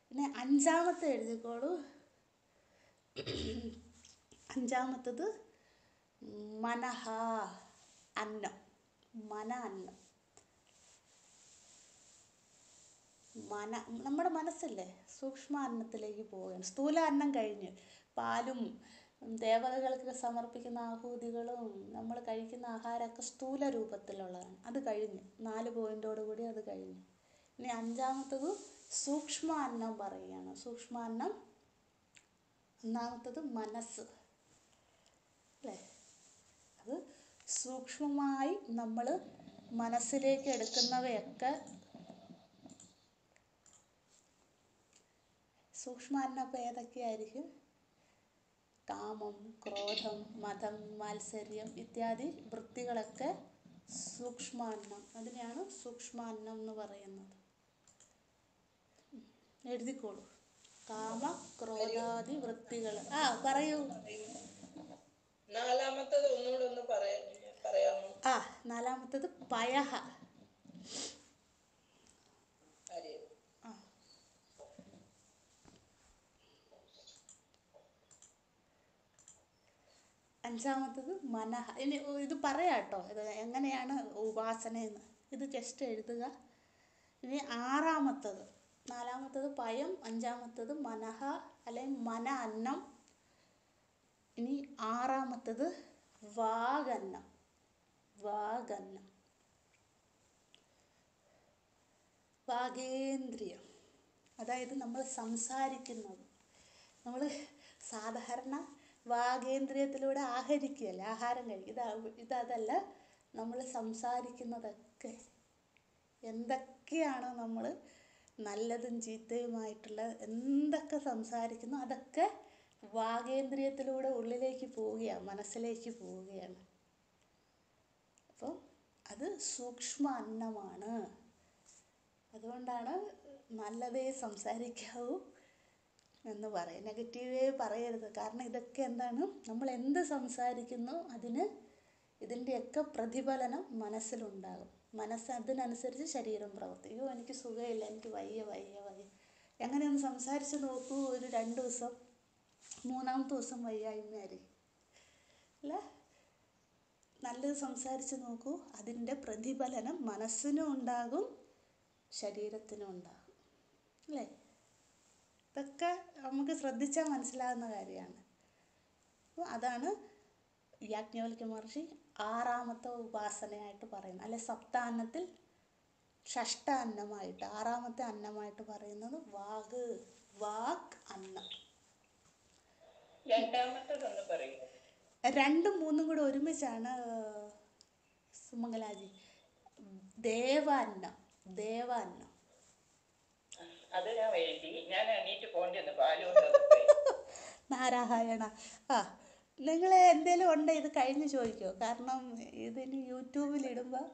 പിന്നെ അഞ്ചാമത്തെ എഴുതിക്കോളൂ. അഞ്ചാമത്തത് മനഹ അന്നം. മന അന്നം. നമ്മുടെ മനസ്സില്ലേ സൂക്ഷ്മ അന്നത്തിലേക്ക് പോവുകയാണ്. സ്ഥൂല അന്നം കഴിഞ്ഞ് പാലും ദേവതകൾക്ക് സമർപ്പിക്കുന്ന ആഹൂതികളും നമ്മൾ കഴിക്കുന്ന ആഹാരമൊക്കെ സ്ഥൂല രൂപത്തിലുള്ളതാണ്. അത് കഴിഞ്ഞ് 4 പോയിന്റോട് കൂടി അത് കഴിഞ്ഞു. ഇനി 5ാമത്തത് സൂക്ഷ്മ അന്നം പറയുകയാണ്. സൂക്ഷ്മ അന്നം. 1ാമത്തത് മനസ്സ് അല്ലേ. അത് സൂക്ഷ്മമായി നമ്മൾ മനസ്സിലേക്ക് എടുക്കുന്നവയൊക്കെ സൂക്ഷ്മ അന്നം അപ്പോൾ ഏതൊക്കെയായിരിക്കും? കാമം, ക്രോധം, മതം, മാത്സര്യം ഇത്യാദി വൃത്തികളൊക്കെ സൂക്ഷ്മാന്നം. അതിനെയാണ് സൂക്ഷ്മാന്നം എന്ന് പറയുന്നത്. എഴുതിക്കോളൂ. കാമ ക്രോധാദി വൃത്തികൾ. പറയൂ. 4ാമത്തത് ഒന്നുകൂടെ ഒന്ന് പറയാമോ? 4ാമത്തത് പയഹ. 5ാമത്തത് മനഃ. ഇനി ഇത് പറയാം കേട്ടോ, ഇത് എങ്ങനെയാണ് ഉപാസനയെന്ന്. ഇത് ജസ്റ്റ് എഴുതുക. ഇനി 6ാമത്തത്. 4ാമത്തത് പയം, 5ാമത്തത് മനഃ അല്ലെങ്കിൽ മന അന്നം. ഇനി 6ാമത്തത് വാഗന്നം. വാഗന്നം, വാഗേന്ദ്രിയം. അതായത് നമ്മൾ സംസാരിക്കുന്നത്. നമ്മൾ സാധാരണ വാഗേന്ദ്രിയത്തിലൂടെ ആഹാരിക്കുകയല്ല, ആഹാരം കഴിക്കും. ഇതല്ല. നമ്മൾ സംസാരിക്കുന്നതൊക്കെ എന്തൊക്കെയാണോ നമ്മൾ നല്ലതും ചീത്തയുമായിട്ടുള്ള എന്തൊക്കെ സംസാരിക്കുന്നു അതൊക്കെ വാഗേന്ദ്രിയത്തിലൂടെ ഉള്ളിലേക്ക് പോവുകയാണ്, മനസ്സിലേക്ക് പോവുകയാണ്. അപ്പോൾ അത് സൂക്ഷ്മ അന്നമാണ്. അതുകൊണ്ടാണ് നല്ലതേ സംസാരിക്കാവൂ എന്ന് പറയും, നെഗറ്റീവേ പറയരുത്. കാരണം ഇതൊക്കെ എന്താണ്, നമ്മൾ എന്ത് സംസാരിക്കുന്നു ഇതിൻ്റെയൊക്കെ പ്രതിഫലനം മനസ്സിലുണ്ടാകും. മനസ്സ് അതിനനുസരിച്ച് ശരീരം പ്രവർത്തിക്കും. എനിക്ക് സുഖമില്ല, എനിക്ക് വയ്യ. എങ്ങനെയൊന്ന് സംസാരിച്ച് നോക്കൂ. ഒരു 2 ദിവസം, 3ാമത്തെ ദിവസം വയ്യായ്മയായിരിക്കും അല്ലേ. നല്ലത് സംസാരിച്ച് നോക്കൂ. അതിൻ്റെ പ്രതിഫലനം മനസ്സിനും ഉണ്ടാകും, ശരീരത്തിനും ഉണ്ടാകും അല്ലേ. ഇതൊക്കെ നമുക്ക് ശ്രദ്ധിച്ചാൽ മനസ്സിലാകുന്ന കാര്യമാണ്. അപ്പോൾ അതാണ് യാജ്ഞവൽക്യ മഹർഷി 6ാമത്തെ ഉപാസനയായിട്ട് പറയുന്നത്. അല്ലെ സപ്താന്നത്തിൽ ഷഷ്ട അന്നമായിട്ട് 6ാമത്തെ അന്നമായിട്ട് പറയുന്നത് വാഗ് അന്നം. 2ാമത്തേതൊന്ന് പറയുമോ? 2ഉം 3ഉം കൂടെ ഒരുമിച്ചാണ് സുമംഗലാജി. ദേവാന്നം. അത് ഞാൻ എഴുതി. ഞാൻ എണീറ്റ് പോകേണ്ടി പാലുകൊണ്ട്. നാരായണ. നിങ്ങൾ എന്തേലും ഉണ്ടോ ഇത് കഴിഞ്ഞ് ചോദിക്കോ. കാരണം ഇതിന് യൂട്യൂബിലിടുമ്പോൾ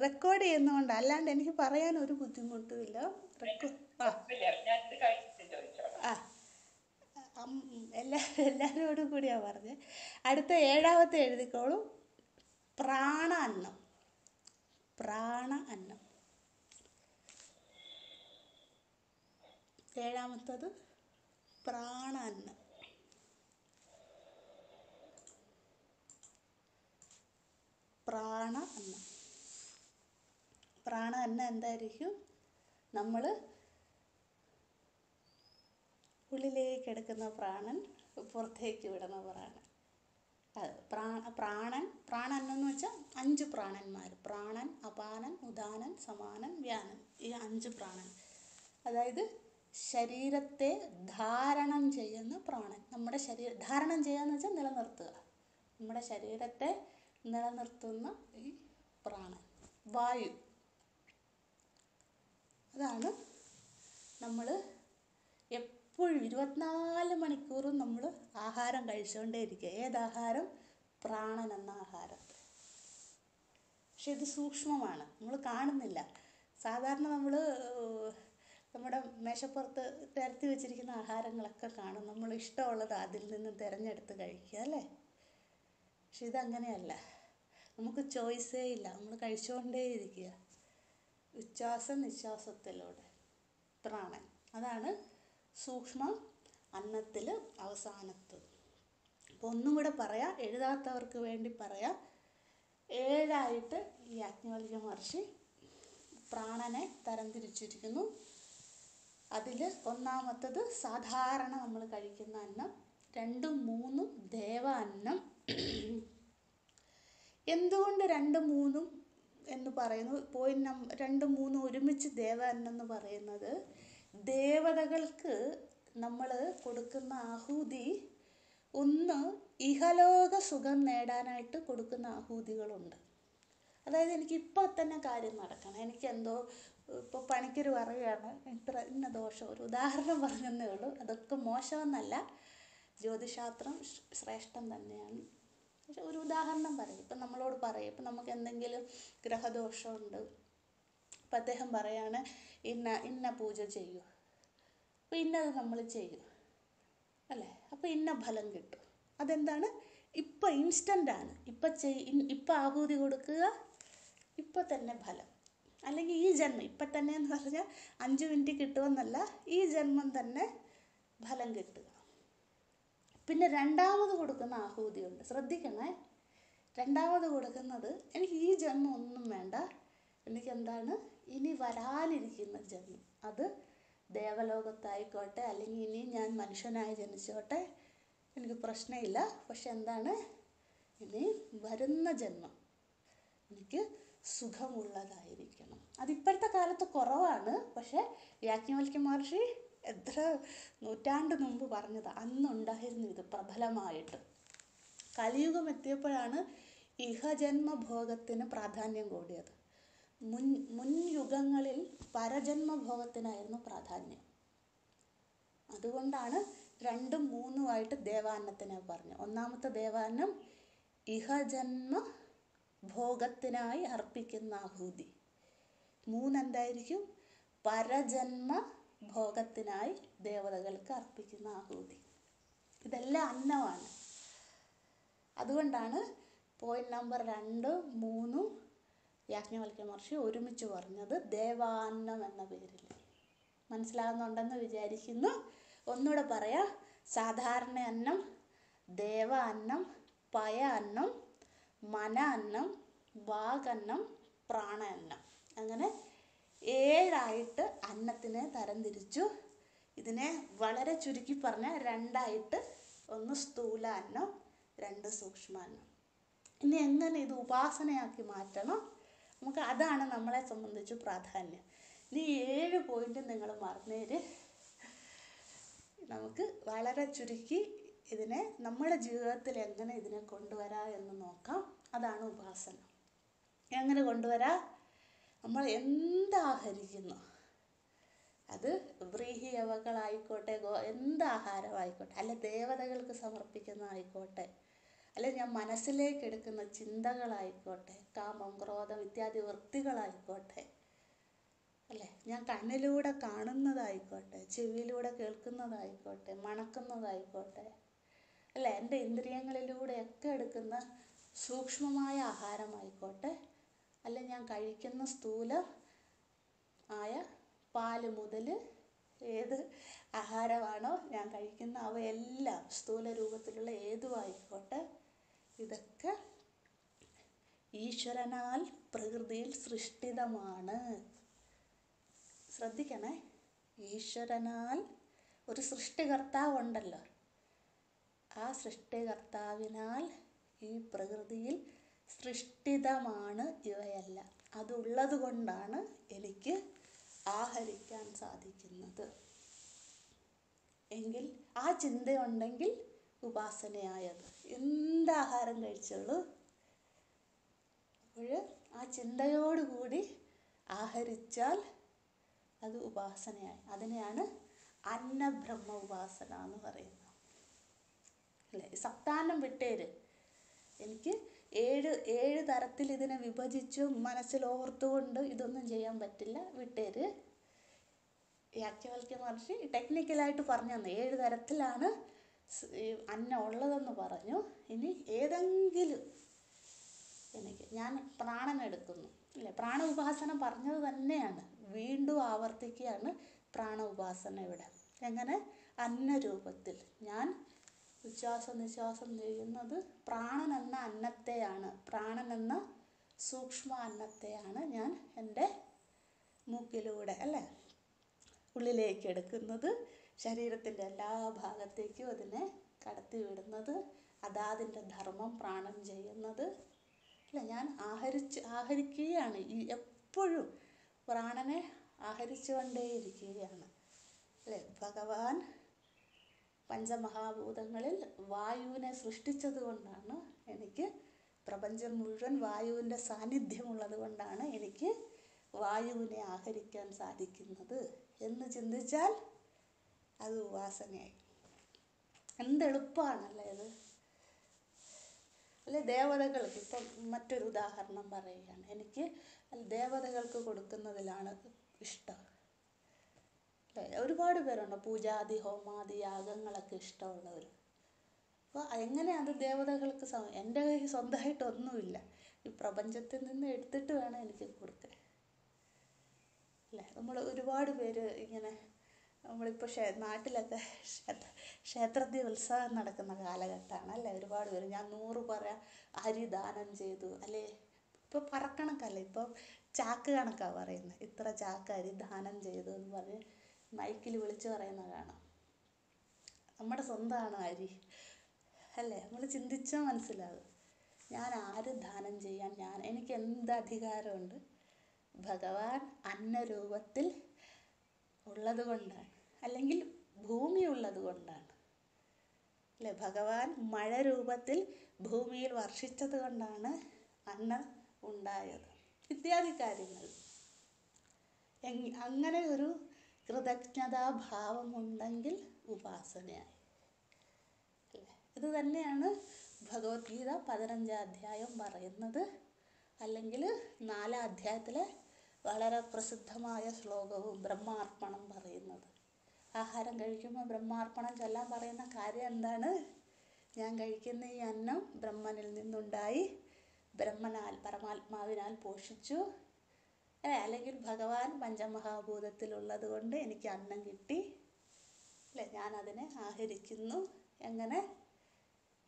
റെക്കോർഡ് ചെയ്യുന്നതുകൊണ്ട്. അല്ലാണ്ട് എനിക്ക് പറയാൻ ഒരു ബുദ്ധിമുട്ടുമില്ല. എല്ലാവരോടും കൂടിയാണ് പറഞ്ഞത്. അടുത്ത 7ാമത്തെ എഴുതിക്കോളൂ. പ്രാണ അന്നം. 7ാമത്തത് പ്രാണ അന്നം. പ്രാണ അന്നം എന്തായിരിക്കും? നമ്മൾ ഉള്ളിലേക്ക് എടുക്കുന്ന പ്രാണൻ, പുറത്തേക്ക് വിടുന്ന പ്രാണൻ എന്ന് വെച്ചാൽ 5 പ്രാണന്മാർ. പ്രാണൻ, അപാനൻ, ഉദാനൻ, സമാനൻ, വ്യാനൻ. ഈ 5 പ്രാണൻ. അതായത് ശരീരത്തെ ധാരണം ചെയ്യുന്ന പ്രാണൻ. നമ്മുടെ ധാരണം ചെയ്യാന്ന് വെച്ചാൽ നിലനിർത്തുക. നമ്മുടെ ശരീരത്തെ നിലനിർത്തുന്ന ഈ പ്രാണൻ, വായു. അതാണ് നമ്മൾ എപ്പോഴും 24 മണിക്കൂറും നമ്മൾ ആഹാരം കഴിച്ചുകൊണ്ടേ ഇരിക്കുക. ഏതാഹാരം? പ്രാണൻ എന്ന ആഹാരം. പക്ഷെ ഇത് സൂക്ഷ്മമാണ്, നമ്മൾ കാണുന്നില്ല. സാധാരണ നമ്മൾ നമ്മുടെ മേശപ്പുറത്ത് നിരത്തി വെച്ചിരിക്കുന്ന ആഹാരങ്ങളൊക്കെ കാണും. നമ്മൾ ഇഷ്ടമുള്ളത് അതിൽ നിന്ന് തിരഞ്ഞെടുത്ത് കഴിക്കുക അല്ലേ. പക്ഷെ ഇതങ്ങനെയല്ല, നമുക്ക് ചോയ്സേ ഇല്ല, നമ്മൾ കഴിച്ചുകൊണ്ടേ ഇരിക്കുക. ഉച്ഛ്വാസ നിശ്വാസത്തിലൂടെ പ്രാണൻ. അതാണ് സൂക്ഷ്മ അന്നത്തിൽ അവസാനത്തത്. അപ്പോൾ ഒന്നും കൂടെ പറയാം, എഴുതാത്തവർക്ക് വേണ്ടി പറയാം. 7 ഈ യാജ്ഞവൽക്യ മഹർഷി പ്രാണനെ തരംതിരിച്ചിരിക്കുന്നു. അതിൽ ഒന്നാമത്തത് സാധാരണ നമ്മൾ കഴിക്കുന്ന അന്നം, 2ഉം 3ഉം ദേവ അന്നം. എന്തുകൊണ്ട് 2ഉം 3ഉം എന്ന് പറയുന്നു? പോയിന്റ് 2ഉം 3ഉം ഒരുമിച്ച് ദേവ അന്നം എന്ന് പറയുന്നത്, ദേവതകൾക്ക് നമ്മൾ കൊടുക്കുന്ന ആഹൂതി ഒന്ന് ഇഹലോക സുഖം നേടാനായിട്ട് കൊടുക്കുന്ന ആഹൂതികളുണ്ട്. അതായത് എനിക്ക് ഇപ്പോൾ തന്നെ കാര്യം നടക്കണം, എനിക്കെന്തോ ഇപ്പോൾ പണിക്കർ പറയുകയാണ് ഇന്ന ദോഷം, ഒരു ഉദാഹരണം പറഞ്ഞതേ ഉള്ളൂ, അതൊക്കെ മോശമെന്നല്ല, ജ്യോതിശാസ്ത്രം ശ്രേഷ്ഠം തന്നെയാണ്. പക്ഷെ ഒരു ഉദാഹരണം പറയും, ഇപ്പം നമ്മളോട് പറയും, ഇപ്പം നമുക്ക് എന്തെങ്കിലും ഗ്രഹദോഷമുണ്ട്, അപ്പം അദ്ദേഹം പറയാണ് ഇന്ന പൂജ ചെയ്യൂ, അപ്പോൾ ഇന്നത് നമ്മൾ ചെയ്യും അല്ലേ, അപ്പോൾ ഇന്ന ഫലം കിട്ടും. അതെന്താണ്? ഇപ്പം ഇൻസ്റ്റൻ്റാണ്, ഇപ്പം ആഹൂതി കൊടുക്കുക, ഇപ്പം തന്നെ ഫലം. അല്ലെങ്കിൽ ഈ ജന്മം ഇപ്പം തന്നെ എന്ന് പറഞ്ഞാൽ 5 മിനിറ്റ് കിട്ടുമെന്നല്ല, ഈ ജന്മം തന്നെ ഫലം കിട്ടുക. പിന്നെ രണ്ടാമത് കൊടുക്കുന്ന ആഹൂതിയുണ്ട്, ശ്രദ്ധിക്കണേ. രണ്ടാമത് കൊടുക്കുന്നത് എനിക്ക് ഈ ജന്മം ഒന്നും വേണ്ട, എനിക്കെന്താണ് ഇനി വരാനിരിക്കുന്ന ജന്മം, അത് ദേവലോകത്തായിക്കോട്ടെ അല്ലെങ്കിൽ ഇനി ഞാൻ മനുഷ്യനായി ജനിച്ചോട്ടെ, എനിക്ക് പ്രശ്നമില്ല. പക്ഷെ എന്താണ്, ഇനി വരുന്ന ജന്മം എനിക്ക് സുഖമുള്ളതായിരിക്കണം. അതിപ്പോഴത്തെ കാലത്ത് കുറവാണ്, പക്ഷെ യാജ്ഞവൽക്യ മഹർഷി എത്ര നൂറ്റാണ്ട് മുമ്പ് പറഞ്ഞത്, അന്നുണ്ടായിരുന്നു ഇത് പ്രബലമായിട്ട്. കലിയുഗം എത്തിയപ്പോഴാണ് ഇഹജന്മഭോഗത്തിന് പ്രാധാന്യം കൂടിയത്. മുൻ യുഗങ്ങളിൽ പരജന്മഭോഗത്തിനായിരുന്നു പ്രാധാന്യം. അതുകൊണ്ടാണ് 2ഉം 3ഉമായിട്ട് ദേവാന്നത്തിനെ പറഞ്ഞു. ഒന്നാമത്തെ ദേവാന്നം ഇഹജന്മ ഭോഗത്തിനായി അർപ്പിക്കുന്ന ആഹൂതി. 3 എന്തായിരിക്കും? പരജന്മ ഭോഗത്തിനായി ദേവതകൾക്ക് അർപ്പിക്കുന്ന ആഹൂതി. ഇതെല്ലാം അന്നമാണ്. അതുകൊണ്ടാണ് പോയിന്റ് നമ്പർ 2, 3 യാജ്ഞവൽക്യ മഹർഷി ഒരുമിച്ച് പറഞ്ഞത് ദേവാന്നം എന്ന പേരിൽ. മനസ്സിലാകുന്നുണ്ടെന്ന് വിചാരിക്കുന്നു. ഒന്നുകൂടെ പറയാം. സാധാരണ അന്നം, ദേവ അന്നം, പയ അന്നം, മന അന്നം, വാഗന്നം, പ്രാണ അന്നം. അങ്ങനെ 7 അന്നത്തിനെ തരംതിരിച്ചു. ഇതിനെ വളരെ ചുരുക്കി പറഞ്ഞാൽ 2 ഒന്ന് സ്ഥൂല അന്നം, 2 സൂക്ഷ്മാന്നം. ഇനി എങ്ങനെ ഇത് ഉപാസനയാക്കി മാറ്റണം, നമുക്ക് അതാണ് നമ്മളെ സംബന്ധിച്ച് പ്രാധാന്യം. ഇനി 7 പോയിന്റ് നിങ്ങൾ മറന്നേര്. നമുക്ക് വളരെ ചുരുക്കി ഇതിനെ നമ്മുടെ ജീവിതത്തിൽ എങ്ങനെ ഇതിനെ കൊണ്ടുവരാം എന്ന് നോക്കാം. അതാണ് ഉപാസന. എങ്ങനെ കൊണ്ടുവരാം? നമ്മൾ എന്താഹരിക്കുന്നു, അത് വ്രീഹിയവകളായിക്കോട്ടെ, എന്താഹാരമായിക്കോട്ടെ, അല്ല ദേവതകൾക്ക് സമർപ്പിക്കുന്നതായിക്കോട്ടെ, അല്ല ഞാൻ മനസ്സിലേക്ക് എടുക്കുന്ന ചിന്തകളായിക്കോട്ടെ, കാമം, ക്രോധം ഇത്യാദി വൃത്തികളായിക്കോട്ടെ, അല്ലേ, ഞാൻ കണ്ണിലൂടെ കാണുന്നതായിക്കോട്ടെ, ചെവിയിലൂടെ കേൾക്കുന്നതായിക്കോട്ടെ, മണക്കുന്നതായിക്കോട്ടെ, അല്ലേ, എൻ്റെ ഇന്ദ്രിയങ്ങളിലൂടെയൊക്കെ എടുക്കുന്ന സൂക്ഷ്മമായ ആഹാരമായിക്കോട്ടെ, അല്ല ഞാൻ കഴിക്കുന്ന സ്ഥൂല ആയ പാല് മുതൽ ഏത് ആഹാരമാണോ ഞാൻ കഴിക്കുന്ന അവയെല്ലാം സ്ഥൂല രൂപത്തിലുള്ള ഏതുമായിക്കോട്ടെ, ഇതൊക്കെ ഈശ്വരനാൽ പ്രകൃതിയിൽ സൃഷ്ടിതമാണ്. ശ്രദ്ധിക്കണേ, ഈശ്വരനാൽ ഒരു സൃഷ്ടികർത്താവുണ്ടല്ലോ, ആ സൃഷ്ടികർത്താവിനാൽ ഈ പ്രകൃതിയിൽ സൃഷ്ടിതമാണ് ഇവയെല്ലാം. അതുള്ളത് കൊണ്ടാണ് എനിക്ക് ആഹരിക്കാൻ സാധിക്കുന്നത്. എങ്കിൽ ആ ചിന്തയുണ്ടെങ്കിൽ ഉപാസനയായത്. എന്താഹാരം കഴിച്ചുള്ളൂ, അപ്പോൾ ആ ചിന്തയോടുകൂടി ആഹരിച്ചാൽ അത് ഉപാസനയായി. അതിനെയാണ് അന്നബ്രഹ്മ ഉപാസന എന്ന് പറയുന്നത്. അല്ലേ, സപ്താന്നം വിട്ടേര്. എനിക്ക് 7 തരത്തിൽ ഇതിനെ വിഭജിച്ച് മനസ്സിൽ ഓർത്തുകൊണ്ട് ഇതൊന്നും ചെയ്യാൻ പറ്റില്ല, വിട്ടേര്. യാജ്ഞവൽക്യ മഹർഷി ടെക്നിക്കലായിട്ട് പറഞ്ഞു തന്നെ 7 തരത്തിലാണ് അന്നം ഉള്ളതെന്ന് പറഞ്ഞു. ഇനി ഏതെങ്കിലും ഞാൻ പ്രാണൻ എടുക്കുന്നു, അല്ലേ, പ്രാണ ഉപാസന പറഞ്ഞത് തന്നെയാണ്, വീണ്ടും ആവർത്തിക്കുകയാണ് പ്രാണ ഉപാസന ഇവിടെ. എങ്ങനെ? അന്നരൂപത്തിൽ ഞാൻ ഉച്ഛ്വാസം നിശ്വാസം ചെയ്യുന്നത് പ്രാണൻ എന്ന അന്നത്തെയാണ്. പ്രാണൻ എന്ന സൂക്ഷ്മ അന്നത്തെയാണ് ഞാൻ എൻ്റെ മൂക്കിലൂടെ അല്ലേ ഉള്ളിലേക്ക് എടുക്കുന്നത്. ശരീരത്തിൻ്റെ എല്ലാ ഭാഗത്തേക്കും അതിനെ കടത്തി വിടുന്നത്. അതാതിൻ്റെ ധർമ്മം പ്രാണൻ ചെയ്യുന്നത്. അല്ല, ഞാൻ ആഹരിക്കുകയാണ്. എപ്പോഴും പ്രാണനെ ആഹരിച്ചു കൊണ്ടേയിരിക്കുകയാണ് അല്ലേ. ഭഗവാൻ പഞ്ചമഹാഭൂതങ്ങളിൽ വായുവിനെ സൃഷ്ടിച്ചത് കൊണ്ടാണ് എനിക്ക് പ്രപഞ്ചം മുഴുവൻ വായുവിൻ്റെ സാന്നിധ്യമുള്ളത് കൊണ്ടാണ് എനിക്ക് വായുവിനെ ആഹരിക്കാൻ സാധിക്കുന്നത് എന്ന് ചിന്തിച്ചാൽ അത് ഉപാസനയായി. എന്തെളുപ്പമാണല്ലേ ഇത്. അല്ലെ, ദേവതകൾക്ക് ഇപ്പം മറ്റൊരു ഉദാഹരണം പറയുകയാണ്. എനിക്ക് ദേവതകൾക്ക് കൊടുക്കുന്നതിലാണ് ഇഷ്ടം അല്ലേ. ഒരുപാട് പേരുണ്ട് പൂജാതി ഹോമാദി യാഗങ്ങളൊക്കെ ഇഷ്ടമുള്ളവർ. അപ്പോൾ എങ്ങനെ അത് ദേവതകൾക്ക് എൻ്റെ കയ്യിൽ സ്വന്തമായിട്ടൊന്നുമില്ല. ഈ പ്രപഞ്ചത്തിൽ നിന്ന് എടുത്തിട്ട് വേണം എനിക്ക് കൊടുക്കാൻ അല്ലേ. നമ്മൾ ഒരുപാട് പേര് ഇങ്ങനെ നമ്മളിപ്പോൾ നാട്ടിലൊക്കെ ക്ഷേത്രത്തിൽ ഉത്സവം നടക്കുന്ന കാലഘട്ടമാണ് അല്ലേ. ഒരുപാട് പേര് ഞാൻ 100 പറ അരി ദാനം ചെയ്തു അല്ലേ. ഇപ്പോൾ പറക്കണക്കല്ല, ഇപ്പോൾ ചാക്ക് കണക്കാണ് പറയുന്നത്. ഇത്ര ചാക്ക് അരി ദാനം ചെയ്തു എന്ന് പറഞ്ഞ് മൈക്കിൽ വിളിച്ച് പറയുന്ന കാണാം. നമ്മുടെ സ്വന്തമാണ് അരി അല്ലേ. നമ്മൾ ചിന്തിച്ചാൽ മനസ്സിലാകും. ഞാൻ ആര് ദാനം ചെയ്യാൻ, എനിക്ക് എന്ത് അധികാരമുണ്ട്? ഭഗവാൻ അന്നരൂപത്തിൽ ഉള്ളത് കൊണ്ടാണ്, അല്ലെങ്കിൽ ഭൂമി ഉള്ളത് കൊണ്ടാണ് അല്ലേ. ഭഗവാൻ മഴ രൂപത്തിൽ ഭൂമിയിൽ വർഷിച്ചത് കൊണ്ടാണ് അന്നം ഉണ്ടായത് ഇത്യാദി കാര്യങ്ങൾ. അങ്ങനെ ഒരു കൃതജ്ഞതാഭാവമുണ്ടെങ്കിൽ ഉപാസനയായി അല്ലേ. ഇത് തന്നെയാണ് ഭഗവത്ഗീത 15 അധ്യായം പറയുന്നത്. അല്ലെങ്കിൽ 4 അധ്യായത്തിലെ വളരെ പ്രസിദ്ധമായ ശ്ലോകവും ബ്രഹ്മാർപ്പണം പറയുന്നത്. ആഹാരം കഴിക്കുമ്പോൾ ബ്രഹ്മാർപ്പണം ചൊല്ലാൻ പറയുന്ന കാര്യം എന്താണ്? ഞാൻ കഴിക്കുന്ന ഈ അന്നം ബ്രഹ്മനിൽ നിന്നുണ്ടായി, ബ്രഹ്മനാൽ പരമാത്മാവിനാൽ പോഷിച്ചു അല്ലെങ്കിൽ ഭഗവാൻ പഞ്ചമഹാഭൂതത്തിലുള്ളത് കൊണ്ട് എനിക്ക് അന്നം കിട്ടി അല്ലേ. ഞാനതിനെ ആഹരിക്കുന്നു. എങ്ങനെ?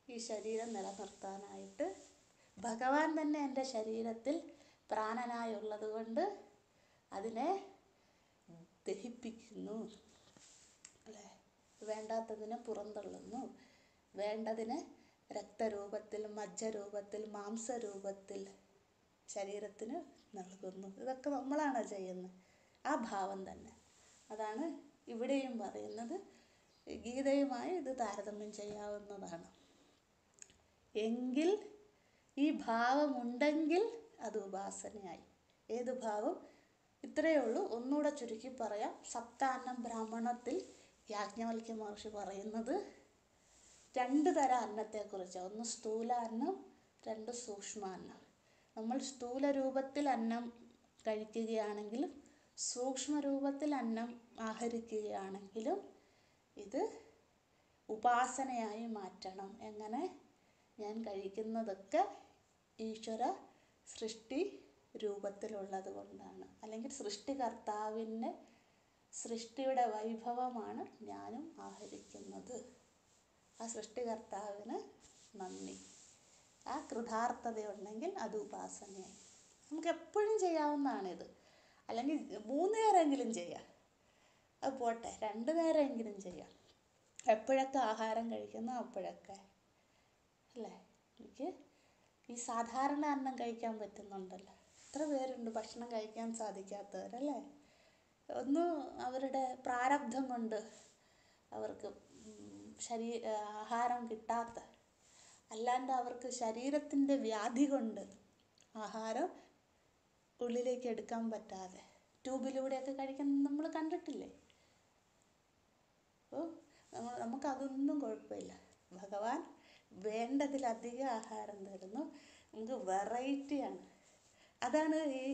ഈ ശരീരം നിലനിർത്താനായിട്ട്. ഭഗവാൻ തന്നെ എൻ്റെ ശരീരത്തിൽ പ്രാണനായുള്ളത് കൊണ്ട് അതിനെ ദഹിപ്പിക്കുന്നു അല്ലേ. വേണ്ടാത്തതിനെ പുറന്തള്ളുന്നു, വേണ്ടതിനെ രക്തരൂപത്തിൽ മജ്ജരൂപത്തിൽ മാംസരൂപത്തിൽ ശരീരത്തിന് നൽകുന്നു. ഇതൊക്കെ നമ്മളാണ് ചെയ്യുന്നത്. ആ ഭാവം തന്നെ അതാണ് ഇവിടെയും പറയുന്നത്. ഗീതയുമായി ഇത് താരതമ്യം ചെയ്യാവുന്നതാണ്. എങ്കിൽ ഈ ഭാവമുണ്ടെങ്കിൽ അത് ഉപാസനയായി. ഏത് ഭാവം? ഇത്രയേ ഉള്ളൂ. ഒന്നുകൂടെ ചുരുക്കി പറയാം. സപ്താന്നം ബ്രാഹ്മണത്തിൽ യാജ്ഞവൽക്യ മഹർഷി പറയുന്നത് 2 തരം അന്നത്തെക്കുറിച്ച്. ഒന്ന് സ്ഥൂല അന്നം, 2 സൂക്ഷ്മാന്നം. നമ്മൾ സ്ഥൂല രൂപത്തിൽ അന്നം കഴിക്കുകയാണെങ്കിലും സൂക്ഷ്മ രൂപത്തിൽ അന്നം ആഹരിക്കുകയാണെങ്കിലും ഇത് ഉപാസനയായി മാറ്റണം. എങ്ങനെ? ഞാൻ കഴിക്കുന്നതൊക്കെ ഈശ്വര സൃഷ്ടി രൂപത്തിലുള്ളത് കൊണ്ടാണ്, അല്ലെങ്കിൽ സൃഷ്ടികർത്താവിൻ്റെ സൃഷ്ടിയുടെ വൈഭവമാണ് ഞാനും ആഹരിക്കുന്നത്. ആ സൃഷ്ടികർത്താവിന് നന്ദി. ആ കൃതാർത്ഥതയുണ്ടെങ്കിൽ അത് ഉപാസനയായി. നമുക്ക് എപ്പോഴും ചെയ്യാവുന്നതാണിത്. അല്ലെങ്കിൽ 3 നേരമെങ്കിലും ചെയ്യാം, അത് പോട്ടെ, 2 നേരമെങ്കിലും ചെയ്യാം. എപ്പോഴൊക്കെ ആഹാരം കഴിക്കുന്നോ അപ്പോഴൊക്കെ അല്ലേ. എനിക്ക് ഈ സാധാരണ അന്നം കഴിക്കാൻ പറ്റുന്നുണ്ടല്ലോ. എത്ര പേരുണ്ട് ഭക്ഷണം കഴിക്കാൻ സാധിക്കാത്തവരല്ലേ. ഒന്ന് അവരുടെ പ്രാരബ്ധം കൊണ്ട് അവർക്ക് ആഹാരം കിട്ടാത്ത, അല്ലാണ്ട് അവർക്ക് ശരീരത്തിൻ്റെ വ്യാധി കൊണ്ട് ആഹാരം ഉള്ളിലേക്ക് എടുക്കാൻ പറ്റാതെ ട്യൂബിലൂടെയൊക്കെ കഴിക്കുന്നത് നമ്മൾ കണ്ടിട്ടില്ലേ. അപ്പോൾ നമുക്കതൊന്നും കുഴപ്പമില്ല. ഭഗവാൻ വേണ്ടതിലധികം ആഹാരം തരുന്നു. നമുക്ക് വെറൈറ്റിയാണ്. അതാണ് ഈ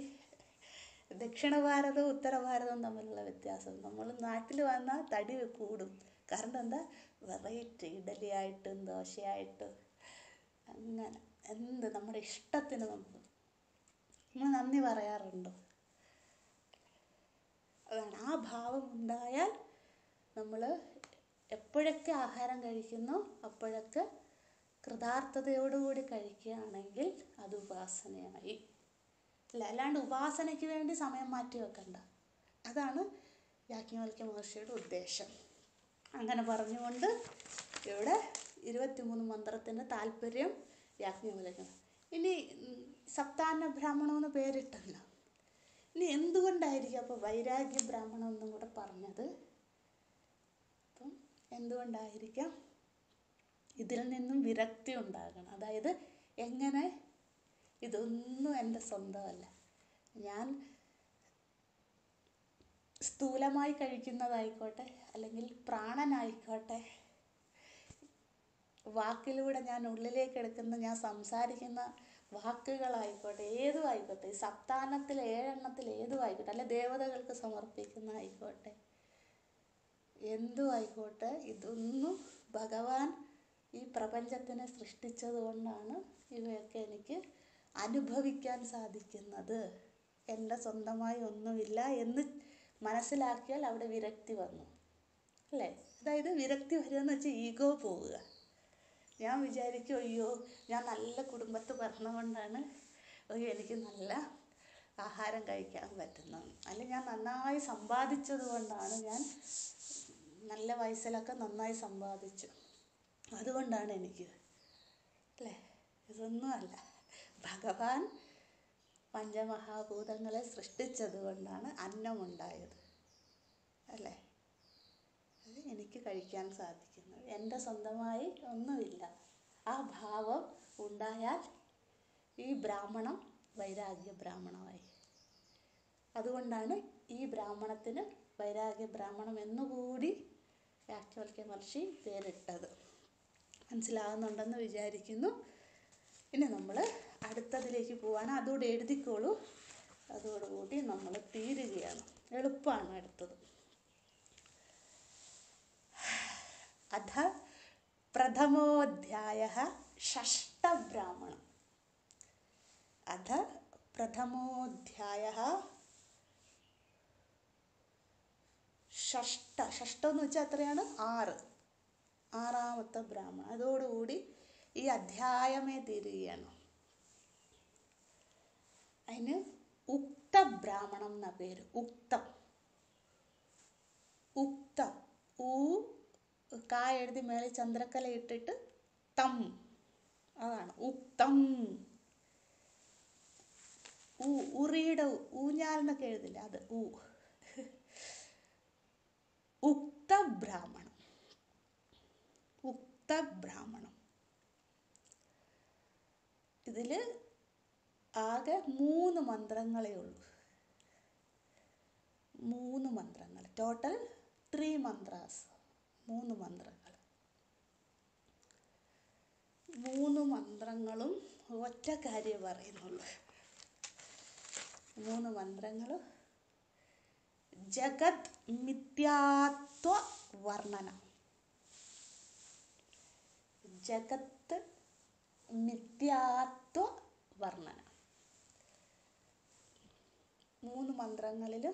ദക്ഷിണ ഭാരതവും ഉത്തര ഭാരതവും തമ്മിലുള്ള വ്യത്യാസം. നമ്മൾ നാട്ടിൽ വന്നാൽ തടി കൂടും. കാരണം എന്താ? വെറൈറ്റി. ഇഡലിയായിട്ടും ദോശയായിട്ടും അങ്ങനെ നമ്മുടെ ഇഷ്ടത്തിന് നമ്മൾ നന്ദി പറയാറുണ്ടോ? അതാണ്. ആ ഭാവം ഉണ്ടായാൽ നമ്മൾ എപ്പോഴൊക്കെ ആഹാരം കഴിക്കുന്നു അപ്പോഴൊക്കെ കൃതാർത്ഥതയോടുകൂടി കഴിക്കുകയാണെങ്കിൽ അത് ഉപാസനയായി. അല്ല, അല്ലാണ്ട് ഉപാസനയ്ക്ക് വേണ്ടി സമയം മാറ്റി വെക്കണ്ട. അതാണ് യാജ്ഞവൽക്യ മഹർഷിയുടെ ഉദ്ദേശം. അങ്ങനെ പറഞ്ഞുകൊണ്ട് ഇവിടെ 23 മന്ത്രത്തിൻ്റെ താല്പര്യം യാജ്ഞവൽക്യം. ഇനി സപ്താന്ന ബ്രാഹ്മണം എന്ന് പേരിട്ടല്ലോ. ഇനി എന്തുകൊണ്ടായിരിക്കും അപ്പോൾ വൈരാഗ്യ ബ്രാഹ്മണം എന്നും കൂടെ പറഞ്ഞത്? അപ്പം എന്തുകൊണ്ടായിരിക്കാം? ഇതിൽ നിന്നും വിരക്തി ഉണ്ടാകണം. അതായത് എങ്ങനെ ഇതൊന്നും എൻ്റെ സ്വന്തമല്ല, ഞാൻ സ്ഥൂലമായി കഴിക്കുന്നതായിക്കോട്ടെ അല്ലെങ്കിൽ പ്രാണനായിക്കോട്ടെ, വാക്കിലൂടെ ഞാൻ ഉള്ളിലേക്ക് എടുക്കുന്ന, ഞാൻ സംസാരിക്കുന്ന വാക്കുകളായിക്കോട്ടെ, ഏതും ആയിക്കോട്ടെ, ഈ സപ്താന്നത്തിൽ 7 എണ്ണത്തിൽ ഏതും ആയിക്കോട്ടെ, അല്ലെ ദേവതകൾക്ക് സമർപ്പിക്കുന്ന ആയിക്കോട്ടെ, എന്തും ആയിക്കോട്ടെ, ഇതൊന്നും ഭഗവാൻ ഈ പ്രപഞ്ചത്തിനെ സൃഷ്ടിച്ചത് കൊണ്ടാണ് ഇവയൊക്കെ എനിക്ക് അനുഭവിക്കാൻ സാധിക്കുന്നത്. എൻ്റെ സ്വന്തമായി ഒന്നുമില്ല എന്ന് മനസ്സിലാക്കിയാൽ അവിടെ വിരക്തി വന്നു, അല്ലേ? അതായത് വിരക്തി വരികയെന്ന് വെച്ചാൽ ഈഗോ പോവുക. ഞാൻ വിചാരിക്കും, അയ്യോ ഞാൻ നല്ല കുടുംബത്തിൽ പറഞ്ഞുകൊണ്ടാണ് അയ്യോ എനിക്ക് നല്ല ആഹാരം കഴിക്കാൻ പറ്റുന്നത്, അല്ലെങ്കിൽ ഞാൻ നന്നായി സമ്പാദിച്ചത് കൊണ്ടാണ്, ഞാൻ നല്ല വയസ്സിലൊക്കെ നന്നായി സമ്പാദിച്ചു അതുകൊണ്ടാണ് എനിക്ക്, അല്ലേ? ഇതൊന്നുമല്ല. ഭഗവാൻ പഞ്ചമഹാഭൂതങ്ങളെ സൃഷ്ടിച്ചത് കൊണ്ടാണ് അന്നമുണ്ടായത്, അല്ലേ? അത് എനിക്ക് കഴിക്കാൻ സാധിക്കുന്നത്, എൻ്റെ സ്വന്തമായി ഒന്നുമില്ല. ആ ഭാവം ഉണ്ടായാൽ ഈ ബ്രാഹ്മണം വൈരാഗ്യ ബ്രാഹ്മണമായി. അതുകൊണ്ടാണ് ഈ ബ്രാഹ്മണത്തിന് വൈരാഗ്യ ബ്രാഹ്മണം എന്നുകൂടി യാജ്ഞവൽക്യ മഹർഷി പേരിട്ടത്. മനസ്സിലാകുന്നുണ്ടെന്ന് വിചാരിക്കുന്നു. ഇനി നമ്മൾ അടുത്തതിലേക്ക് പോവാണ്. അതുകൂടെ എഴുതിക്കോളൂ. അതോടുകൂടി നമ്മൾ തീരുകയാണ്. എളുപ്പമാണ് അടുത്തത്. അധ പ്രഥമോധ്യായഃ ഷഷ്ടബ്രാഹ്മണം. അധ പ്രഥമോധ്യായഃ ഷഷ്ടം എന്ന് വെച്ചാൽ എത്രയാണ്? 6. 6ാമത്തെ ബ്രാഹ്മണം. അതോടുകൂടി ഈ അധ്യായമേ തീരുകയാണ്. അതിന് ഉക്തബ്രാഹ്മണം എന്ന പേര്. ഉക്തം. കാ എഴുതി മേളിൽ ചന്ദ്രക്കല ഇട്ടിട്ട് തം, അതാണ് ഉക്തം. ഉറിയുടെ ഊഞ്ഞാൽ എന്നൊക്കെ എഴുതില്ല, അത് ഉക്തബ്രാഹ്മണം. ഉക്തബ്രാഹ്മണം. ഇതിൽ ആകെ 3 മന്ത്രങ്ങളേ ഉള്ളൂ. 3 മന്ത്രങ്ങൾ. Total 3 mantras. 3 മന്ത്രങ്ങൾ. 3 മന്ത്രങ്ങളും ഒറ്റ കാര്യം പറയുന്നുള്ളൂ. 3 മന്ത്രങ്ങളും ജഗത് മിഥ്യാത്വ വർണ്ണന. ജഗത്ത് മിഥ്യാത്വ വർണ്ണന. 3 മന്ത്രങ്ങളിൽ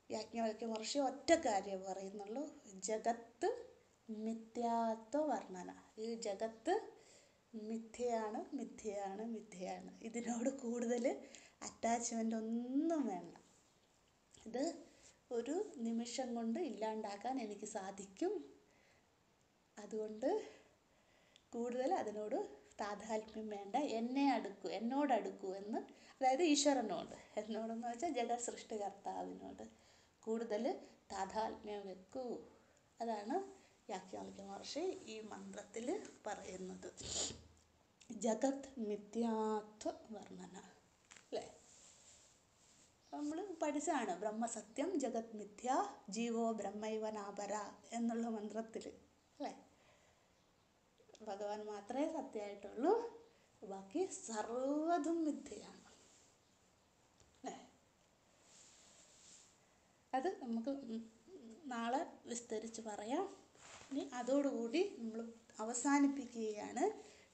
യാജ്ഞവൽക്യ മഹർഷി ഒറ്റ കാര്യം പറയുന്നുള്ളൂ. ജഗത്ത് മിഥ്യാത്വ വർണ്ണന. ഈ ജഗത്ത് മിഥ്യയാണ്, മിഥ്യയാണ്, മിഥ്യയാണ്. ഇതിനോട് കൂടുതൽ അറ്റാച്ച്മെൻ്റ് ഒന്നും വേണ്ട. ഇത് ഒരു നിമിഷം കൊണ്ട് ഇല്ലാണ്ടാക്കാൻ എനിക്ക് സാധിക്കും. അതുകൊണ്ട് കൂടുതൽ അതിനോട് താതാത്മ്യം വേണ്ട. എന്നോടടുക്കൂ എന്ന്, അതായത് ഈശ്വരനോട്. എന്നോടെന്ന് വെച്ചാൽ ജഗത് സൃഷ്ടികർത്താവിനോട് കൂടുതൽ താതാത്മ്യം വെക്കൂ. അതാണ് യാജ്ഞവൽക്യ മഹർഷി ഈ മന്ത്രത്തിൽ പറയുന്നത്. ജഗത് മിഥ്യാത്വ വർണ്ണന, അല്ലേ? നമ്മൾ പഠിച്ചതാണ് ബ്രഹ്മസത്യം ജഗത് മിഥ്യ ജീവോ ബ്രഹ്മൈവ നാപര എന്നുള്ള മന്ത്രത്തിൽ, അല്ലേ? ഭഗവാൻ മാത്രമേ സത്യമായിട്ടുള്ളൂ, ബാക്കി സർവ്വതും മിഥ്യയാണ്, അല്ലേ? അത് നമുക്ക് നാളെ വിസ്തരിച്ച് പറയാം. ഇനി അതോടുകൂടി നമ്മൾ അവസാനിപ്പിക്കുകയാണ്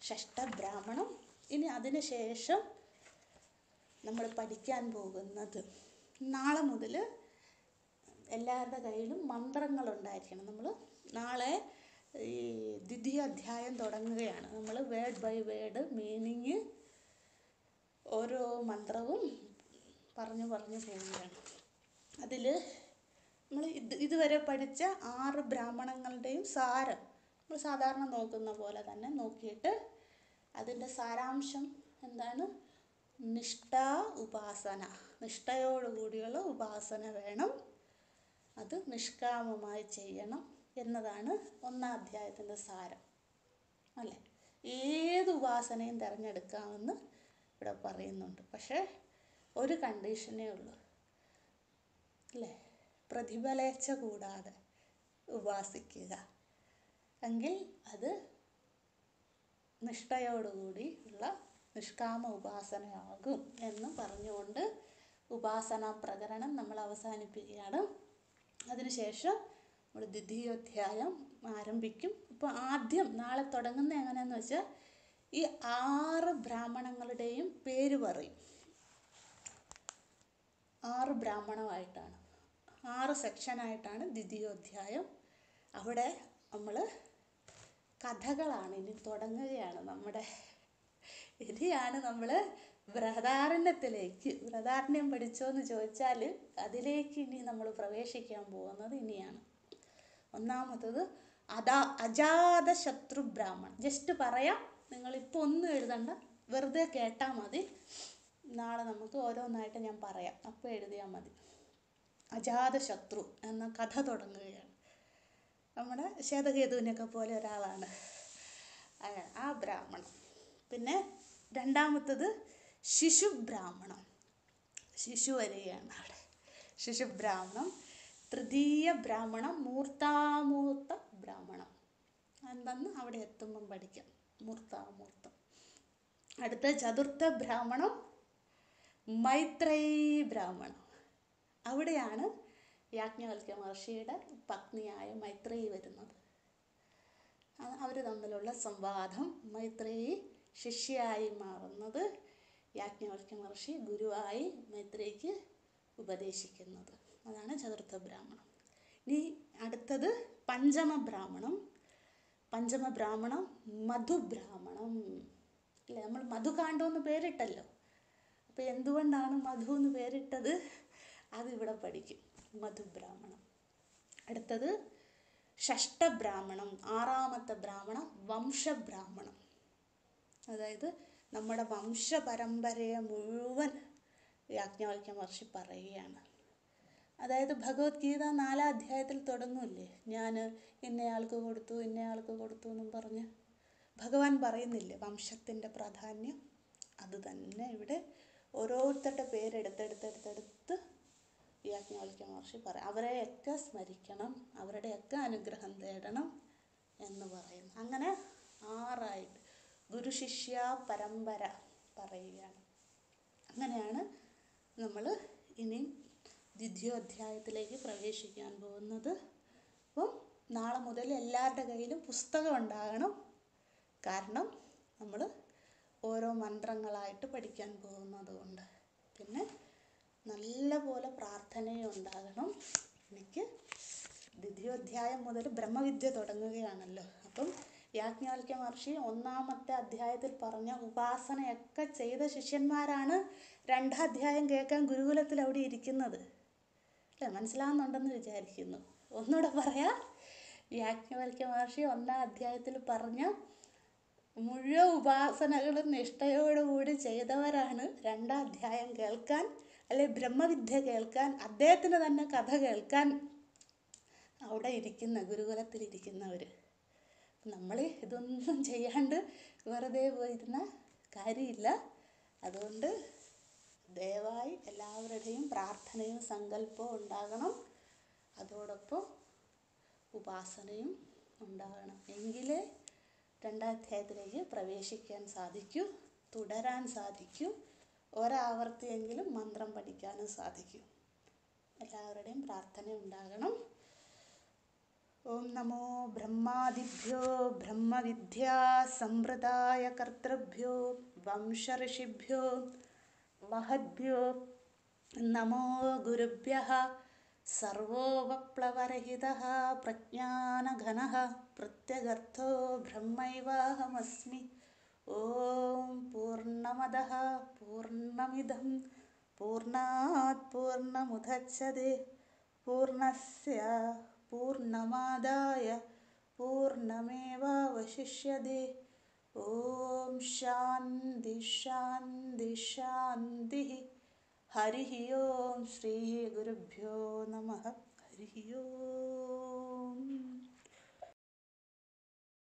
ഷഷ്ടബ്രാഹ്മണം. ഇനി അതിന് ശേഷം നമ്മൾ പഠിക്കാൻ പോകുന്നത്, നാളെ മുതൽ എല്ലാവരുടെ കയ്യിലും മന്ത്രങ്ങളുണ്ടായിരിക്കണം. നമ്മൾ നാളെ ഈ ദ്വിതീയ അധ്യായം തുടങ്ങുകയാണ്. നമ്മൾ വേർഡ് ബൈ വേർഡ് മീനിങ് ഓരോ മന്ത്രവും പറഞ്ഞു പോവുകയാണ്. അതിൽ നമ്മൾ ഇതുവരെ പഠിച്ച 6 ബ്രാഹ്മണങ്ങളുടെയും സാരം നമ്മൾ സാധാരണ നോക്കുന്ന പോലെ തന്നെ നോക്കിയിട്ട് അതിൻ്റെ സാരാംശം എന്താണ്? നിഷ്ഠാ ഉപാസന, നിഷ്ഠയോടുകൂടിയുള്ള ഉപാസന വേണം, അത് നിഷ്കാമമായി ചെയ്യണം എന്നതാണ് 1-ാം അധ്യായത്തിൻ്റെ സാരം അല്ലേ. ഏത് ഉപാസനയും തിരഞ്ഞെടുക്കാമെന്ന് ഇവിടെ പറയുന്നുണ്ട്. പക്ഷേ ഒരു കണ്ടീഷനേ ഉള്ളൂ അല്ലേ, പ്രതിഫലേച്ഛ കൂടാതെ ഉപാസിക്കുക, എങ്കിൽ അത് നിഷ്ഠയോടുകൂടി ഉള്ള നിഷ്കാമ ഉപാസനയാകും എന്ന് പറഞ്ഞുകൊണ്ട് ഉപാസന പ്രകരണം നമ്മൾ അവസാനിപ്പിക്കുകയാണ്. അതിനുശേഷം നമ്മൾ ദ്വിതീയോധ്യായം ആരംഭിക്കും. ഇപ്പോൾ ആദ്യം നാളെ തുടങ്ങുന്നത് എങ്ങനെയാണെന്ന് വെച്ചാൽ ഈ 6 ബ്രാഹ്മണങ്ങളുടെയും പേര് പറയും. 6 ബ്രാഹ്മണമായിട്ടാണ്, 6 സെക്ഷനായിട്ടാണ് ദ്വിതീയോധ്യായം. അവിടെ നമ്മൾ കഥകളാണ് ഇനി തുടങ്ങുകയാണ്. ഇനിയാണ് നമ്മൾ ബൃഹദാരണ്യം പഠിച്ചോന്ന് ചോദിച്ചാൽ അതിലേക്ക് ഇനി നമ്മൾ പ്രവേശിക്കാൻ പോകുന്നത് ഇനിയാണ്. ഒന്നാമത്തത് അജാതശത്രു ബ്രാഹ്മൺ. ജസ്റ്റ് പറയാം, നിങ്ങളിപ്പോൾ ഒന്നും എഴുതണ്ട, വെറുതെ കേട്ടാൽ മതി. നാളെ നമുക്ക് ഓരോന്നായിട്ട് ഞാൻ പറയാം, അപ്പോൾ എഴുതിയാൽ മതി. അജാതശത്രു എന്ന കഥ തുടങ്ങുകയാണ്. നമ്മുടെ ശ്വേതകേതുവിനൊക്കെ പോലെ ഒരാളാണ് ആ ബ്രാഹ്മണൻ. പിന്നെ രണ്ടാമത്തത് ശിശുബ്രാഹ്മണം. ശിശു വരികയാണ് അവിടെ, ശിശുബ്രാഹ്മണം. തൃതീയ ബ്രാഹ്മണം മൂർത്താമൂർത്ത ബ്രാഹ്മണം. എന്തെന്ന് അവിടെ എത്തുമ്പം പഠിക്കാം, മൂർത്താമൂർത്തം. അടുത്ത ചതുർത്ഥ ബ്രാഹ്മണം മൈത്രേയി ബ്രാഹ്മണം. അവിടെയാണ് യാജ്ഞവൽക്യ മഹർഷിയുടെ പത്നിയായ മൈത്രേയി വരുന്നത്. അവർ തമ്മിലുള്ള സംവാദം, മൈത്രേയി ശിഷ്യയായി മാറുന്നത്, യാജ്ഞവൽക്യ മഹർഷി ഗുരുവായി മൈത്രേയിക്ക് ഉപദേശിക്കുന്നത്. അതാണ് ചതുർത്ഥ ബ്രാഹ്മണം. ഇനി അടുത്തത് പഞ്ചമബ്രാഹ്മണം. പഞ്ചമബ്രാഹ്മണം മധുബ്രാഹ്മണം അല്ലേ. നമ്മൾ മധുകാണ്ഡം എന്ന് പേരിട്ടല്ലോ, അപ്പോൾ എന്തുകൊണ്ടാണ് മധു എന്ന് പേരിട്ടത് അതിവിടെ പഠിക്കും. മധുബ്രാഹ്മണം. അടുത്തത് ഷഷ്ടബ്രാഹ്മണം, 6-ാമത്തെ ബ്രാഹ്മണം വംശബ്രാഹ്മണം. അതായത് നമ്മുടെ വംശപരമ്പരയെ മുഴുവൻ യാജ്ഞവൽക്യ മഹർഷി പറയുകയാണ്. അതായത് ഭഗവത്ഗീത 4-ാം അധ്യായത്തിൽ തുടങ്ങില്ലേ, ഞാൻ ഇന്നയാൾക്ക് കൊടുത്തു എന്നും പറഞ്ഞ് ഭഗവാൻ പറയുന്നില്ലേ വംശത്തിൻ്റെ പ്രാധാന്യം. അത് തന്നെ ഇവിടെ ഓരോരുത്തരുടെ പേരെടുത്തെടുത്ത് യാജ്ഞവൽക്യ മഹർഷി പറയും. അവരെയൊക്കെ സ്മരിക്കണം, അവരുടെയൊക്കെ അനുഗ്രഹം തേടണം എന്ന് പറയുന്നു. അങ്ങനെ 6ആയിട്ട് ഗുരുശിഷ്യ പരമ്പര പറയുകയാണ്. അങ്ങനെയാണ് നമ്മൾ ഇനി ദ്വിതീയോധ്യായത്തിലേക്ക് പ്രവേശിക്കാൻ പോകുന്നത്. അപ്പം നാളെ മുതൽ എല്ലാവരുടെ കയ്യിലും പുസ്തകം ഉണ്ടാകണം. കാരണം നമ്മൾ ഓരോ മന്ത്രങ്ങളായിട്ട് പഠിക്കാൻ പോകുന്നത് കൊണ്ട്. പിന്നെ നല്ല പോലെ പ്രാർത്ഥനയും ഉണ്ടാകണം. എനിക്ക് ദ്വിതീയോധ്യായം മുതൽ ബ്രഹ്മവിദ്യ തുടങ്ങുകയാണല്ലോ. അപ്പം യാജ്ഞവൽക്യ മഹർഷി 1-ാമത്തെ അധ്യായത്തിൽ പറഞ്ഞ ഉപാസനയൊക്കെ ചെയ്ത ശിഷ്യന്മാരാണ് 2-ാം അധ്യായം കേൾക്കാൻ ഗുരുകുലത്തിൽ അവിടെ ഇരിക്കുന്നത് അല്ലേ. മനസ്സിലാവുന്നുണ്ടെന്ന് വിചാരിക്കുന്നു. ഒന്നുകൂടെ പറയാം, യാജ്ഞവൽക്യ മഹർഷി 1-ാം അധ്യായത്തിൽ പറഞ്ഞ മുഴുവൻ ഉപാസനകളും നിഷ്ഠയോടുകൂടി ചെയ്തവരാണ് 2-ാം അധ്യായം കേൾക്കാൻ, അല്ലെ ബ്രഹ്മവിദ്യ കേൾക്കാൻ, അദ്ദേഹത്തിന് തന്നെ കഥ കേൾക്കാൻ അവിടെ ഗുരുകുലത്തിലിരിക്കുന്നവർ. നമ്മൾ ഇതൊന്നും ചെയ്യാണ്ട് വെറുതെ പോയിരുന്ന കാര്യമില്ല. അതുകൊണ്ട് ദയവായി എല്ലാവരുടെയും പ്രാർത്ഥനയും സങ്കല്പവും ഉണ്ടാകണം. അതോടൊപ്പം ഉപാസനയും ഉണ്ടാകണം. എങ്കിലേ 2-ാം അധ്യായത്തിലേക്ക് പ്രവേശിക്കാൻ സാധിക്കൂ, തുടരാൻ സാധിക്കൂ, ഒരാവർത്തിയെങ്കിലും മന്ത്രം പഠിക്കാനും സാധിക്കും. എല്ലാവരുടെയും പ്രാർത്ഥന ഉണ്ടാകണം. ഓം നമോ ബ്രഹ്മാദിഭ്യോ ബ്രഹ്മവിദ്യാ സമ്പ്രദായ കർത്തൃഭ്യോ വംശഋഷിഭ്യോ മഹദ്ഭ്യോ നമോ ഗുരുഭ്യഃ സർവോപപ്ലവരഹിതഃ പ്രജ്ഞാനഘനഃ പ്രത്യഗർത്ഥോ ബ്രഹ്മൈവാഹമസ്മി. ഓം പൂർണ്ണമദഃ പൂർണ്ണമിദം പൂർണ്ണാത് പൂർണ്ണമുദച്യത്തെ പൂർണ്ണസ്യ പൂർണ്ണമാദായ പൂർണ്ണമേവാവശിഷ്യത്തെ. ഓം ശാന്തി ശാന്തി ശാന്തി. ഹരി ഓം. ശ്രീ ഗുരുഭ്യോ നമഃ. ഹരി ഓം.